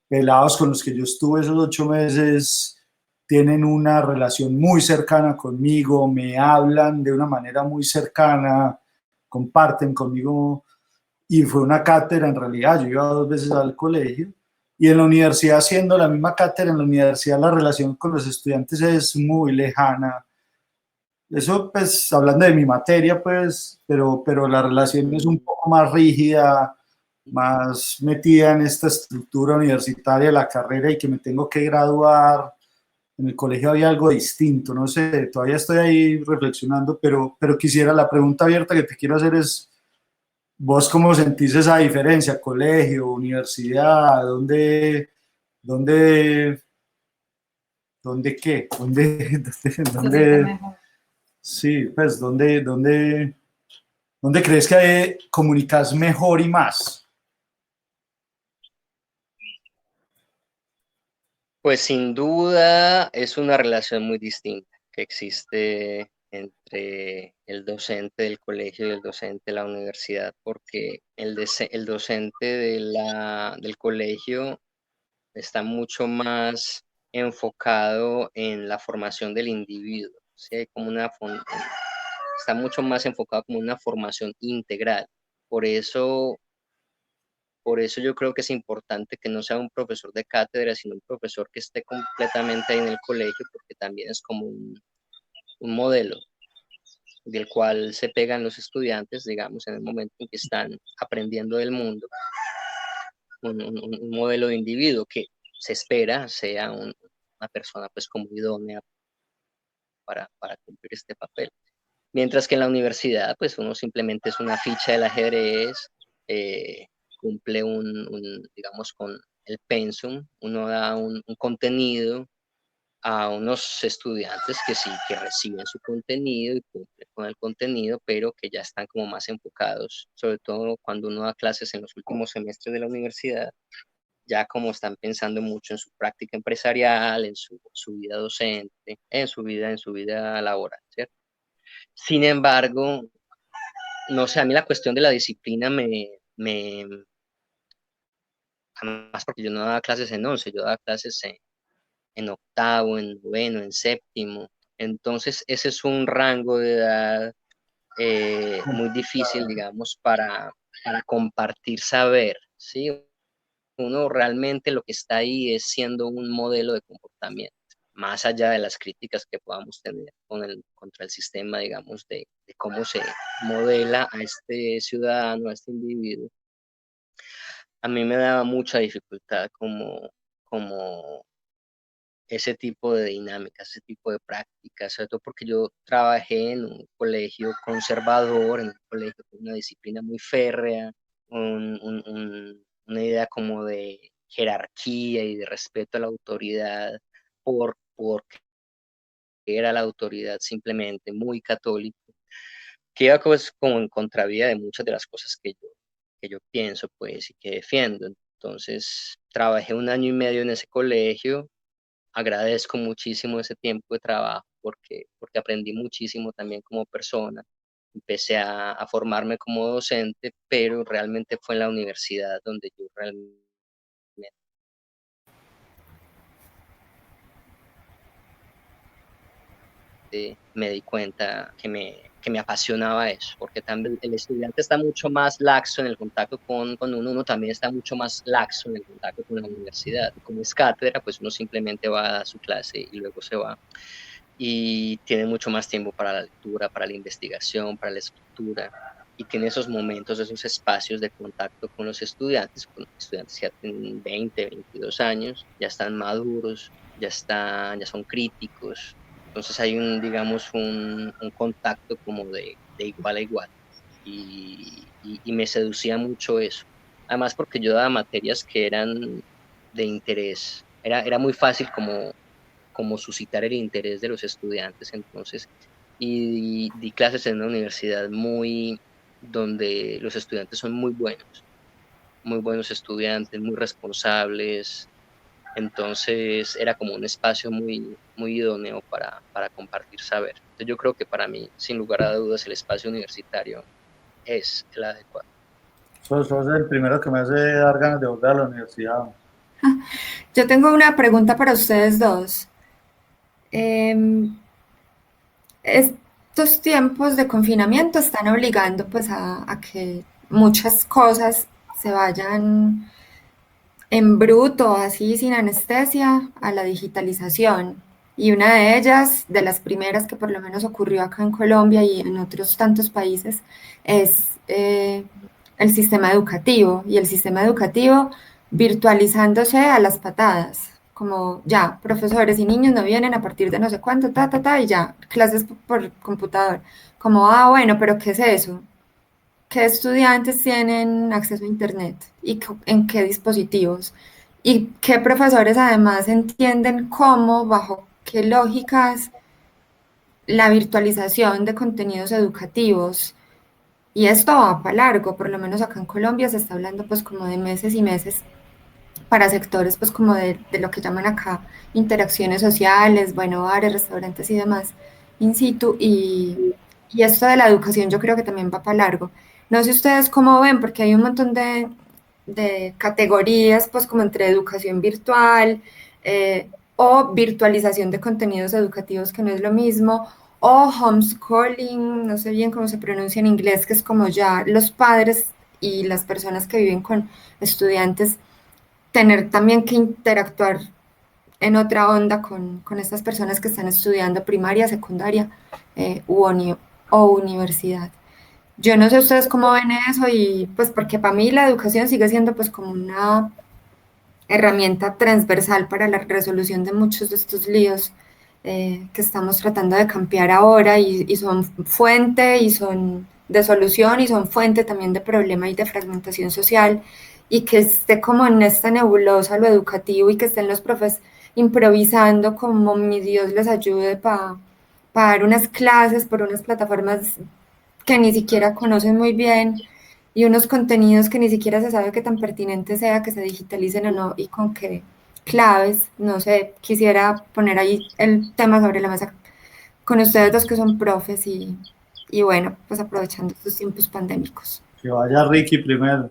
pelados con los que yo estuve esos 8 meses tienen una relación muy cercana conmigo, me hablan de una manera muy cercana, comparten conmigo, y fue una cátedra en realidad, yo iba 2 veces al colegio, y en la universidad, siendo la misma cátedra, en la universidad la relación con los estudiantes es muy lejana. Eso, pues, hablando de mi materia, pues, pero la relación es un poco más rígida, más metida en esta estructura universitaria de la carrera y que me tengo que graduar. En el colegio había algo distinto, no sé, todavía estoy ahí reflexionando, pero quisiera, la pregunta abierta que te quiero hacer es, ¿vos cómo sentís esa diferencia? Colegio, universidad, dónde, dónde qué? Dónde, sí, pues, dónde crees que comunicas mejor y más? Pues sin duda es una relación muy distinta que existe entre el docente del colegio y el docente de la universidad, porque el docente del colegio está mucho más enfocado en la formación del individuo. ¿sí? Hay como está mucho más enfocado como una formación integral. Por eso yo creo que es importante que no sea un profesor de cátedra, sino un profesor que esté completamente ahí en el colegio, porque también es como un modelo del cual se pegan los estudiantes, digamos, en el momento en que están aprendiendo del mundo, un modelo de individuo que se espera sea una persona pues como idónea para cumplir este papel. Mientras que en la universidad, pues uno simplemente es una ficha del ajedrez, cumple digamos, con el pensum, uno da un contenido a unos estudiantes que sí, que reciben su contenido y cumplen con el contenido, pero que ya están como más enfocados, sobre todo cuando uno da clases en los últimos semestres de la universidad, ya como están pensando mucho en su práctica empresarial, en su vida docente, en su vida laboral, ¿cierto? Sin embargo, no sé, a mí la cuestión de la disciplina además porque yo no daba clases en 11, yo daba clases en octavo, en noveno, en séptimo. Entonces, ese es un rango de edad muy difícil, digamos, para compartir saber, ¿sí? Uno realmente lo que está ahí es siendo un modelo de comportamiento, más allá de las críticas que podamos tener contra el sistema, digamos, de cómo se modela a este ciudadano, a este individuo. A mí me daba mucha dificultad como ese tipo de dinámicas, ese tipo de prácticas, sobre todo porque yo trabajé en un colegio conservador, en un colegio con una disciplina muy férrea, una idea como de jerarquía y de respeto a la autoridad, porque era la autoridad simplemente muy católico, que iba pues como en contravía de muchas de las cosas que yo pienso pues y que defiendo. Entonces trabajé 1 año y medio en ese colegio, agradezco muchísimo ese tiempo de trabajo porque aprendí muchísimo también como persona. Empecé a formarme como docente, pero realmente fue en la universidad donde yo realmente me di cuenta que me apasionaba eso, porque también el estudiante está mucho más laxo en el contacto con uno también está mucho más laxo en el contacto con la universidad. Como es cátedra, pues uno simplemente va a su clase y luego se va. Y tiene mucho más tiempo para la lectura, para la investigación, para la escritura, y tiene esos momentos, esos espacios de contacto con los estudiantes que ya tienen 20, 22 años, ya están maduros, ya son críticos, entonces hay digamos, un contacto como de igual a igual, y me seducía mucho eso, además porque yo daba materias que eran de interés, era muy fácil como suscitar el interés de los estudiantes. Entonces, y di clases en una universidad donde los estudiantes son muy buenos estudiantes, muy responsables. Entonces era como un espacio muy, muy idóneo para compartir saber. Entonces yo creo que para mí, sin lugar a dudas, el espacio universitario es el adecuado. Sos el primero que me hace dar ganas de volver a la universidad. Yo tengo una pregunta para ustedes dos. Em, Estos tiempos de confinamiento están obligando pues a que muchas cosas se vayan en bruto, así sin anestesia, a la digitalización. Y una de ellas, de las primeras que por lo menos ocurrió acá en Colombia y en otros tantos países, es el sistema educativo. Y el sistema educativo virtualizándose a las patadas. Como ya, profesores y niños no vienen a partir de no sé cuánto, y ya, clases por computador. Como, bueno, pero ¿qué es eso? ¿Qué estudiantes tienen acceso a Internet y en qué dispositivos? ¿Y qué profesores además entienden cómo, bajo qué lógicas, la virtualización de contenidos educativos? Y esto va para largo, por lo menos acá en Colombia se está hablando pues como de meses y meses para sectores pues como de lo que llaman acá interacciones sociales, bueno, bares, restaurantes y demás in situ, y esto de la educación yo creo que también va para largo. No sé ustedes cómo ven, porque hay un montón de categorías pues como entre educación virtual o virtualización de contenidos educativos, que no es lo mismo, o homeschooling, no sé bien cómo se pronuncia en inglés, que es como ya los padres y las personas que viven con estudiantes tener también que interactuar en otra onda con estas personas que están estudiando primaria, secundaria o universidad. Yo no sé ustedes cómo ven eso y pues porque para mí la educación sigue siendo pues como una herramienta transversal para la resolución de muchos de estos líos que estamos tratando de campear ahora y son fuente y son de solución y son fuente también de problema y de fragmentación social y que esté como en esta nebulosa lo educativo y que estén los profes improvisando como mi Dios les ayude para dar unas clases por unas plataformas que ni siquiera conocen muy bien y unos contenidos que ni siquiera se sabe qué tan pertinente sea que se digitalicen o no y con qué claves. No sé, quisiera poner ahí el tema sobre la mesa con ustedes dos que son profes y bueno, pues aprovechando estos tiempos pandémicos. Que vaya Ricky primero.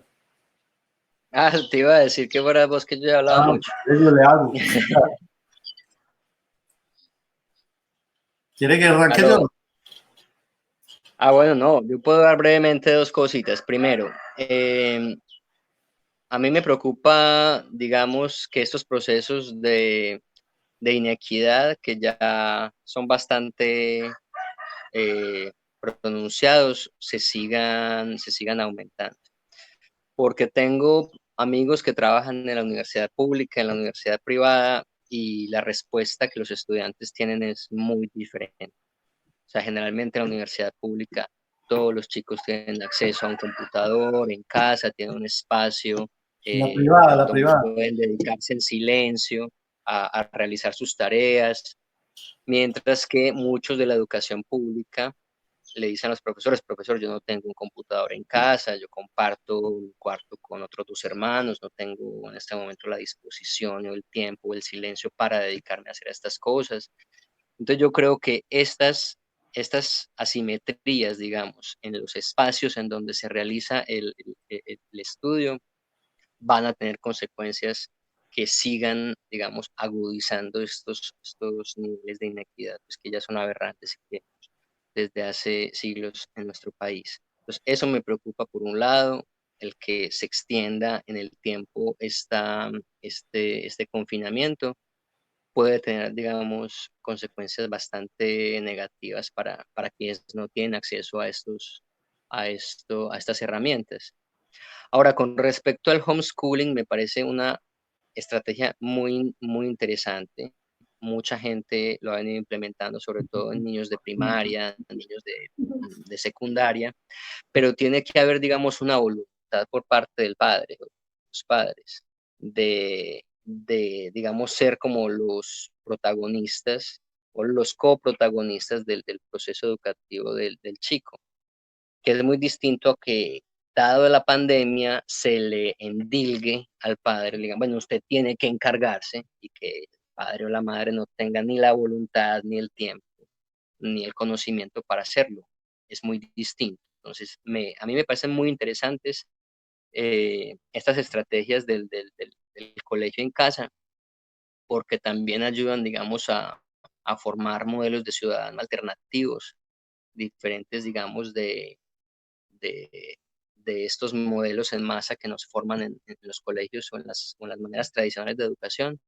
Ah, te iba a decir que fuera vos que yo he hablado mucho. Yo le hago. ¿Quiere que arranque Aló. yo? Bueno, no, yo puedo dar brevemente dos cositas. Primero, a mí me preocupa, digamos, que estos procesos de inequidad que ya son bastante pronunciados se sigan aumentando. Porque tengo amigos que trabajan en la universidad pública, en la universidad privada, y la respuesta que los estudiantes tienen es muy diferente. O sea, generalmente en la universidad pública todos los chicos tienen acceso a un computador en casa, tienen un espacio La privada, la donde privada. pueden dedicarse en silencio a realizar sus tareas, mientras que muchos de la educación pública le dicen a los profesores, profesor, yo no tengo un computador en casa, yo comparto un cuarto con otros dos hermanos, no tengo en este momento la disposición o el tiempo o el silencio para dedicarme a hacer estas cosas. Entonces yo creo que estas asimetrías, digamos, en los espacios en donde se realiza el estudio, van a tener consecuencias que sigan, digamos, agudizando estos niveles de inequidad, pues que ya son aberrantes y que desde hace siglos en nuestro país. Entonces, eso me preocupa por un lado, el que se extienda en el tiempo este confinamiento puede tener, digamos, consecuencias bastante negativas para quienes no tienen acceso a estas herramientas. Ahora, con respecto al homeschooling, me parece una estrategia muy, muy interesante. Mucha gente lo ha venido implementando, sobre todo en niños de primaria, niños de secundaria, pero tiene que haber, digamos, una voluntad por parte del padre, los padres, digamos, ser como los protagonistas o los coprotagonistas del proceso educativo del chico, que es muy distinto a que, dado la pandemia, se le endilgue al padre, le digan, bueno, usted tiene que encargarse y que el padre o la madre no tenga ni la voluntad, ni el tiempo, ni el conocimiento para hacerlo. Es muy distinto. Entonces, a mí me parecen muy interesantes estas estrategias del colegio en casa, porque también ayudan, digamos, a formar modelos de ciudadanos alternativos, diferentes, digamos, de, de estos modelos en masa que nos forman en los colegios o en las maneras tradicionales de educación,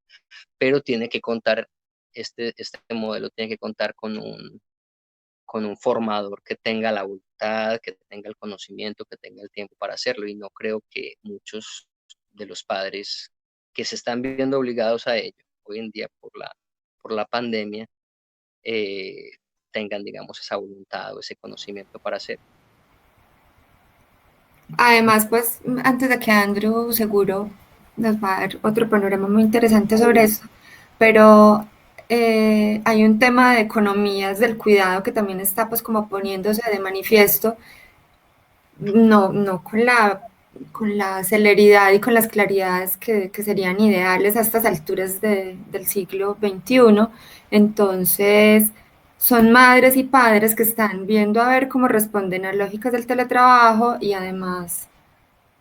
pero tiene que contar, este modelo tiene que contar con un formador que tenga la voluntad, que tenga el conocimiento, que tenga el tiempo para hacerlo, y no creo que muchos de los padres que se están viendo obligados a ello hoy en día por la pandemia eh, tengan, digamos, esa voluntad o ese conocimiento para hacerlo. Además, pues antes de que Andrew seguro nos va a dar otro panorama muy interesante sobre eso, pero hay un tema de economías del cuidado que también está pues como poniéndose de manifiesto, no con la celeridad y con las claridades que serían ideales a estas alturas del siglo XXI. Entonces, son madres y padres que están viendo a ver cómo responden a lógicas del teletrabajo y además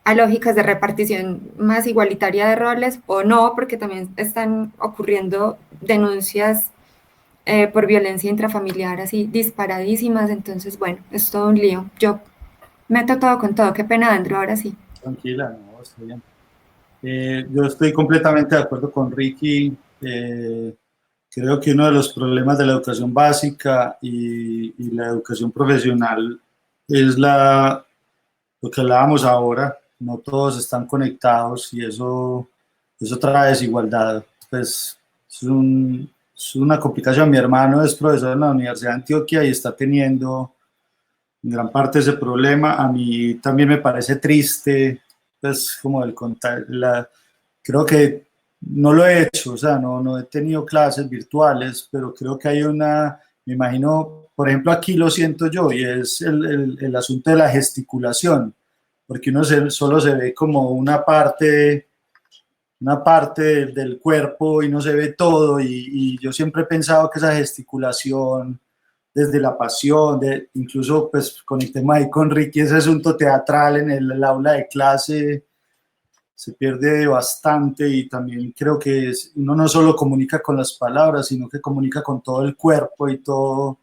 a lógicas de repartición más igualitaria de roles o no, porque también están ocurriendo denuncias por violencia intrafamiliar así disparadísimas, entonces bueno, es todo un lío. Yo meto todo con todo, qué pena Andrew, ahora sí. Tranquila, no, está bien. Yo estoy completamente de acuerdo con Ricky. Creo que uno de los problemas de la educación básica y la educación profesional es lo que hablábamos ahora. No todos están conectados y eso trae desigualdad. Pues es una complicación. Mi hermano es profesor en la Universidad de Antioquia y está teniendo en gran parte ese problema. A mí también me parece triste, pues como creo que no lo he hecho, o sea, no he tenido clases virtuales, pero creo que hay me imagino, por ejemplo, aquí lo siento yo, y es el asunto de la gesticulación, porque solo se ve como una parte del cuerpo y no se ve todo, y yo siempre he pensado que esa gesticulación desde la pasión, incluso pues conectemos ahí con Ricky, ese asunto teatral en el aula de clase se pierde bastante, y también creo que uno no solo comunica con las palabras, sino que comunica con todo el cuerpo y todo,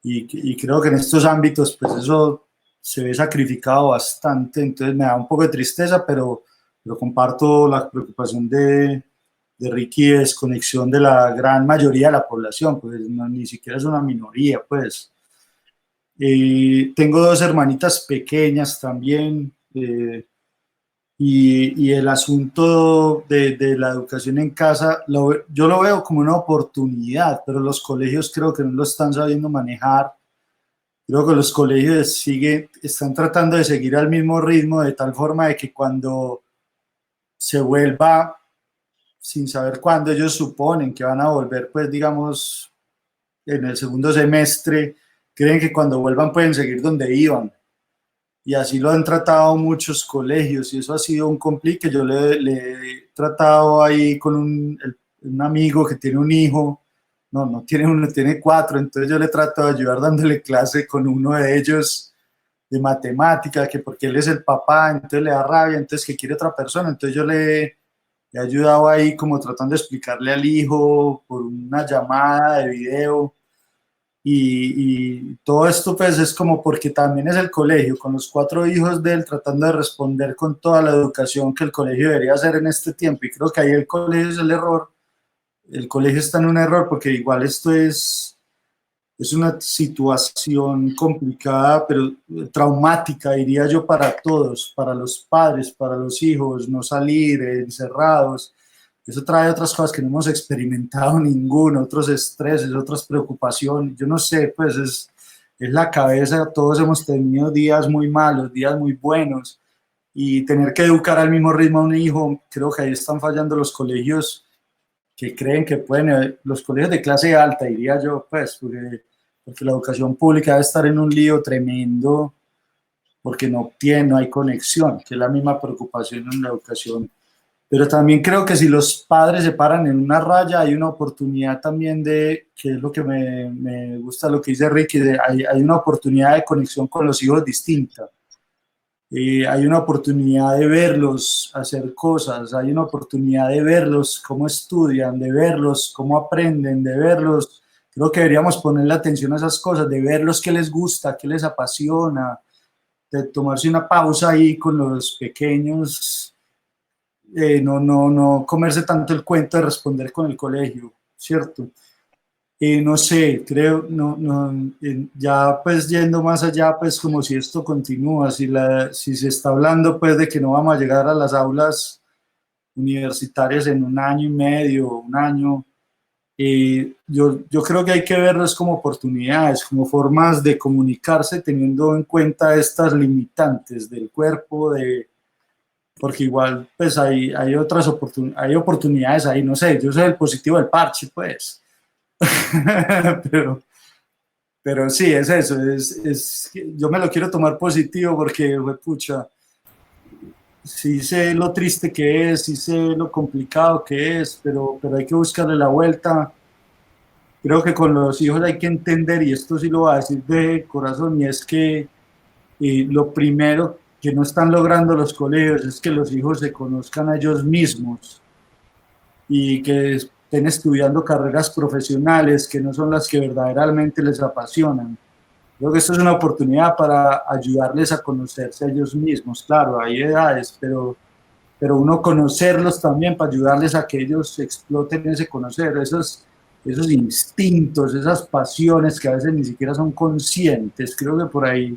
y creo que en estos ámbitos pues eso se ve sacrificado bastante, entonces me da un poco de tristeza, pero comparto la preocupación de Ricky de desconexión de la gran mayoría de la población, pues ni siquiera es una minoría, pues. Tengo dos hermanitas pequeñas también, y el asunto de la educación en casa, yo lo veo como una oportunidad, pero los colegios creo que no lo están sabiendo manejar. Creo que los colegios están tratando de seguir al mismo ritmo, de tal forma de que cuando se vuelva, sin saber cuándo ellos suponen que van a volver, pues digamos, en el segundo semestre, creen que cuando vuelvan pueden seguir donde iban. Y así lo han tratado muchos colegios, y eso ha sido un complique. Yo le he tratado ahí con un amigo que tiene un hijo, no tiene uno, tiene cuatro, entonces yo le trato de ayudar dándole clase con uno de ellos de matemática, que porque él es el papá, entonces le da rabia, entonces que quiere otra persona, entonces yo le he ayudado ahí como tratando de explicarle al hijo por una llamada de video, y todo esto pues es como porque también es el colegio, con los cuatro hijos de él, tratando de responder con toda la educación que el colegio debería hacer en este tiempo, y creo que ahí el colegio es el error, el colegio está en un error, porque igual esto es una situación complicada, pero traumática, diría yo, para todos, para los padres, para los hijos, no salir encerrados. Eso trae otras cosas que no hemos experimentado ninguno, otros estreses, otras preocupaciones. Yo no sé, pues es la cabeza, todos hemos tenido días muy malos, días muy buenos, y tener que educar al mismo ritmo a un hijo, creo que ahí están fallando los colegios que creen que pueden, los colegios de clase alta, diría yo, pues, porque la educación pública debe estar en un lío tremendo, porque no hay conexión, que es la misma preocupación en la educación. Pero también creo que si los padres se paran en una raya, hay una oportunidad también que es lo que me gusta lo que dice Ricky, hay una oportunidad de conexión con los hijos distinta. Hay una oportunidad de verlos hacer cosas, hay una oportunidad de verlos cómo estudian, de verlos cómo aprenden, de verlos, creo que deberíamos ponerle atención a esas cosas, de verlos qué les gusta, qué les apasiona, de tomarse una pausa ahí con los pequeños, no comerse tanto el cuento de responder con el colegio, ¿cierto? No sé, creo, ya pues yendo más allá, pues como si esto continúa, si se está hablando pues de que no vamos a llegar a las aulas universitarias en un año y medio, un año, yo creo que hay que verlos como oportunidades, como formas de comunicarse teniendo en cuenta estas limitantes del cuerpo, porque igual pues hay hay oportunidades ahí, no sé, yo soy el positivo del parche pues. pero sí, es eso, yo me lo quiero tomar positivo porque, pucha, sí sé lo triste que es, sí sé lo complicado que es, pero hay que buscarle la vuelta. Creo que con los hijos hay que entender, y esto sí lo voy a decir de corazón, y es que lo primero que no están logrando los colegios es que los hijos se conozcan a ellos mismos, y que estén estudiando carreras profesionales que no son las que verdaderamente les apasionan. Creo que esto es una oportunidad para ayudarles a conocerse a ellos mismos. Claro, hay edades, pero uno conocerlos también para ayudarles a que ellos exploten ese conocer, esos instintos, esas pasiones que a veces ni siquiera son conscientes. Creo que por ahí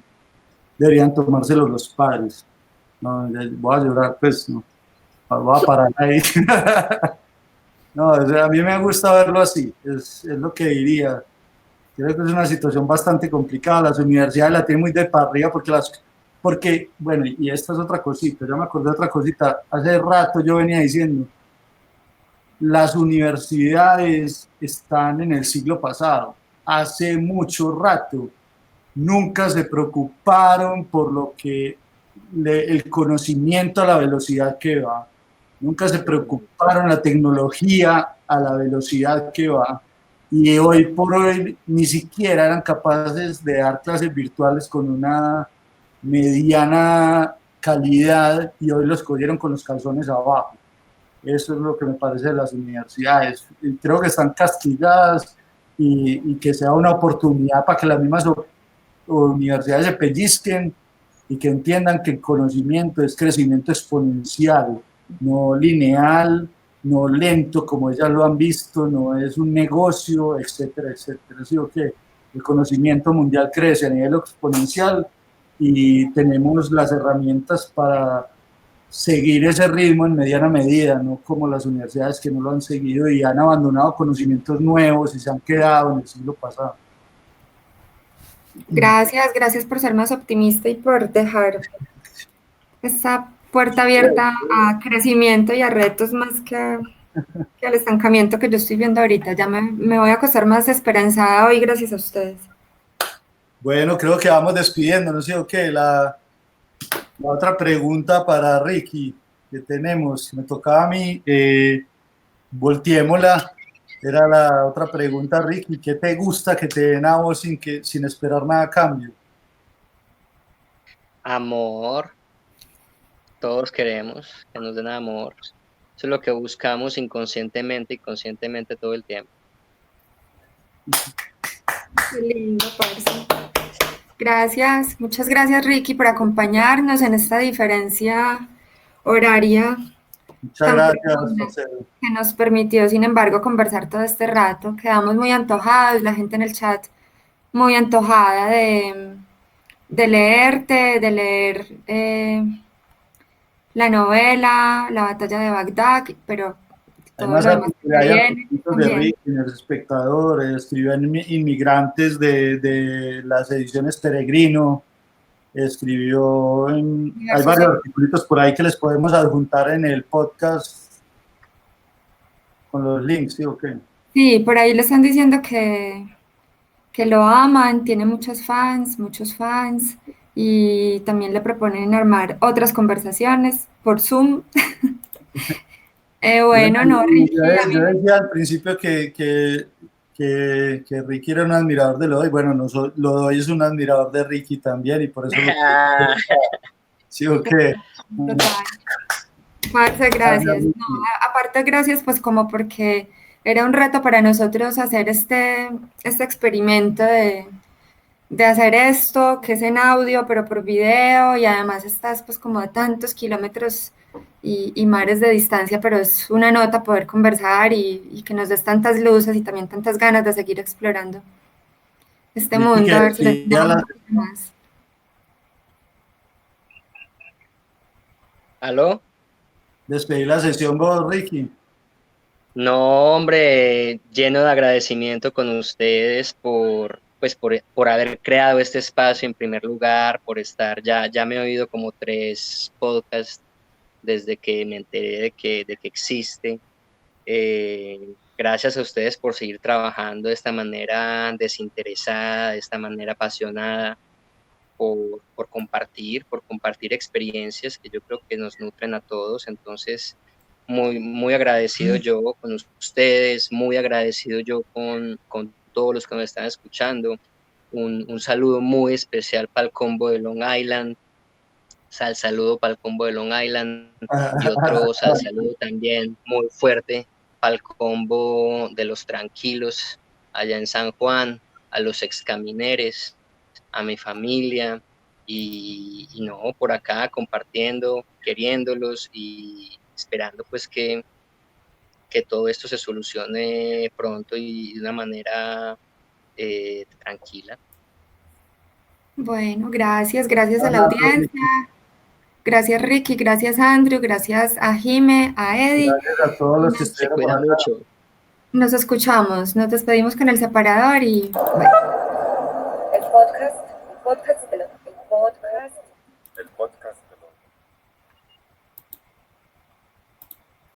deberían tomárselos los padres. No, voy a llorar, pues, no, voy a parar ahí. No, o sea, a mí me gusta verlo así, es lo que diría. Creo que es una situación bastante complicada. Las universidades la tienen muy de para arriba porque, bueno, y esta es otra cosita, yo me acordé de otra cosita. Hace rato yo venía diciendo, las universidades están en el siglo pasado. Hace mucho rato nunca se preocuparon por lo que el conocimiento a la velocidad que va. Nunca se preocuparon la tecnología a la velocidad que va. Y hoy por hoy ni siquiera eran capaces de dar clases virtuales con una mediana calidad y hoy los cogieron con los calzones abajo. Eso es lo que me parece de las universidades. Creo que están castigadas y que sea una oportunidad para que las mismas universidades se pellizquen y que entiendan que el conocimiento es crecimiento exponencial, no lineal, no lento como ellas lo han visto, no es un negocio, etcétera, etcétera. ¿Sí o qué? El conocimiento mundial crece a nivel exponencial y tenemos las herramientas para seguir ese ritmo en mediana medida, no como las universidades que no lo han seguido y han abandonado conocimientos nuevos y se han quedado en el siglo pasado. Gracias por ser más optimista y por dejar esa puerta abierta a crecimiento y a retos más que al estancamiento que yo estoy viendo ahorita. Ya me voy a acostar más esperanzada hoy gracias a ustedes. Bueno, creo que vamos despidiéndonos, ¿sí o qué? La otra pregunta para Ricky que tenemos, me tocaba a mí, volteémosla. Era la otra pregunta, Ricky, ¿qué te gusta que te den a vos sin esperar nada a cambio? Amor, todos queremos que nos den amor. Eso es lo que buscamos inconscientemente y conscientemente todo el tiempo. Qué lindo, parce. Gracias, muchas gracias Ricky por acompañarnos en esta diferencia horaria. Muchas gracias, que nos permitió, sin embargo, conversar todo este rato. Quedamos muy antojados, la gente en el chat muy antojada de leerte, de leer la novela, La batalla de Bagdad, pero todo además, lo demás que viene de Ricky en El Espectador, escribió en Inmigrantes de las ediciones Peregrino, escribió hay varios artículos por ahí que les podemos adjuntar en el podcast con los links, ¿sí o qué? Sí, por ahí le están diciendo que lo aman, tiene muchos fans, y también le proponen armar otras conversaciones por Zoom. Bueno, no, Ricky. Yo decía al principio que Ricky era un admirador de Lodoy. Bueno, no, Lodoy es un admirador de Ricky también y por eso ¿sí o qué? Total. Parce, gracias. No, aparte, gracias, pues como porque era un reto para nosotros hacer este experimento de hacer esto, que es en audio, pero por video, y además estás pues como a tantos kilómetros y mares de distancia, pero es una nota poder conversar y que nos des tantas luces y también tantas ganas de seguir explorando este mundo, a ver si les damos más. ¿Aló? Despedí la sesión vos, Ricky. No, hombre, lleno de agradecimiento con ustedes por haber creado este espacio en primer lugar, por estar, ya me he oído como 3 podcasts desde que me enteré de que existe. Gracias a ustedes por seguir trabajando de esta manera desinteresada, de esta manera apasionada, por compartir experiencias que yo creo que nos nutren a todos. Entonces, muy agradecido yo con ustedes, muy agradecido yo con todos los que nos están escuchando. Un saludo muy especial para el combo de Long Island, saludo para el combo de Long Island y otro saludo también muy fuerte al combo de los tranquilos allá en San Juan, a los excamineres, a mi familia, y no, por acá compartiendo, queriéndolos y esperando pues que todo esto se solucione pronto y de una manera tranquila. Bueno, gracias a la audiencia. Gracias Ricky, gracias Andrew, gracias a Jime, a Eddie. Gracias a todos los que Se estuvieron por cuidan acá. mucho. Nos escuchamos, nos despedimos con el separador y bueno. El podcast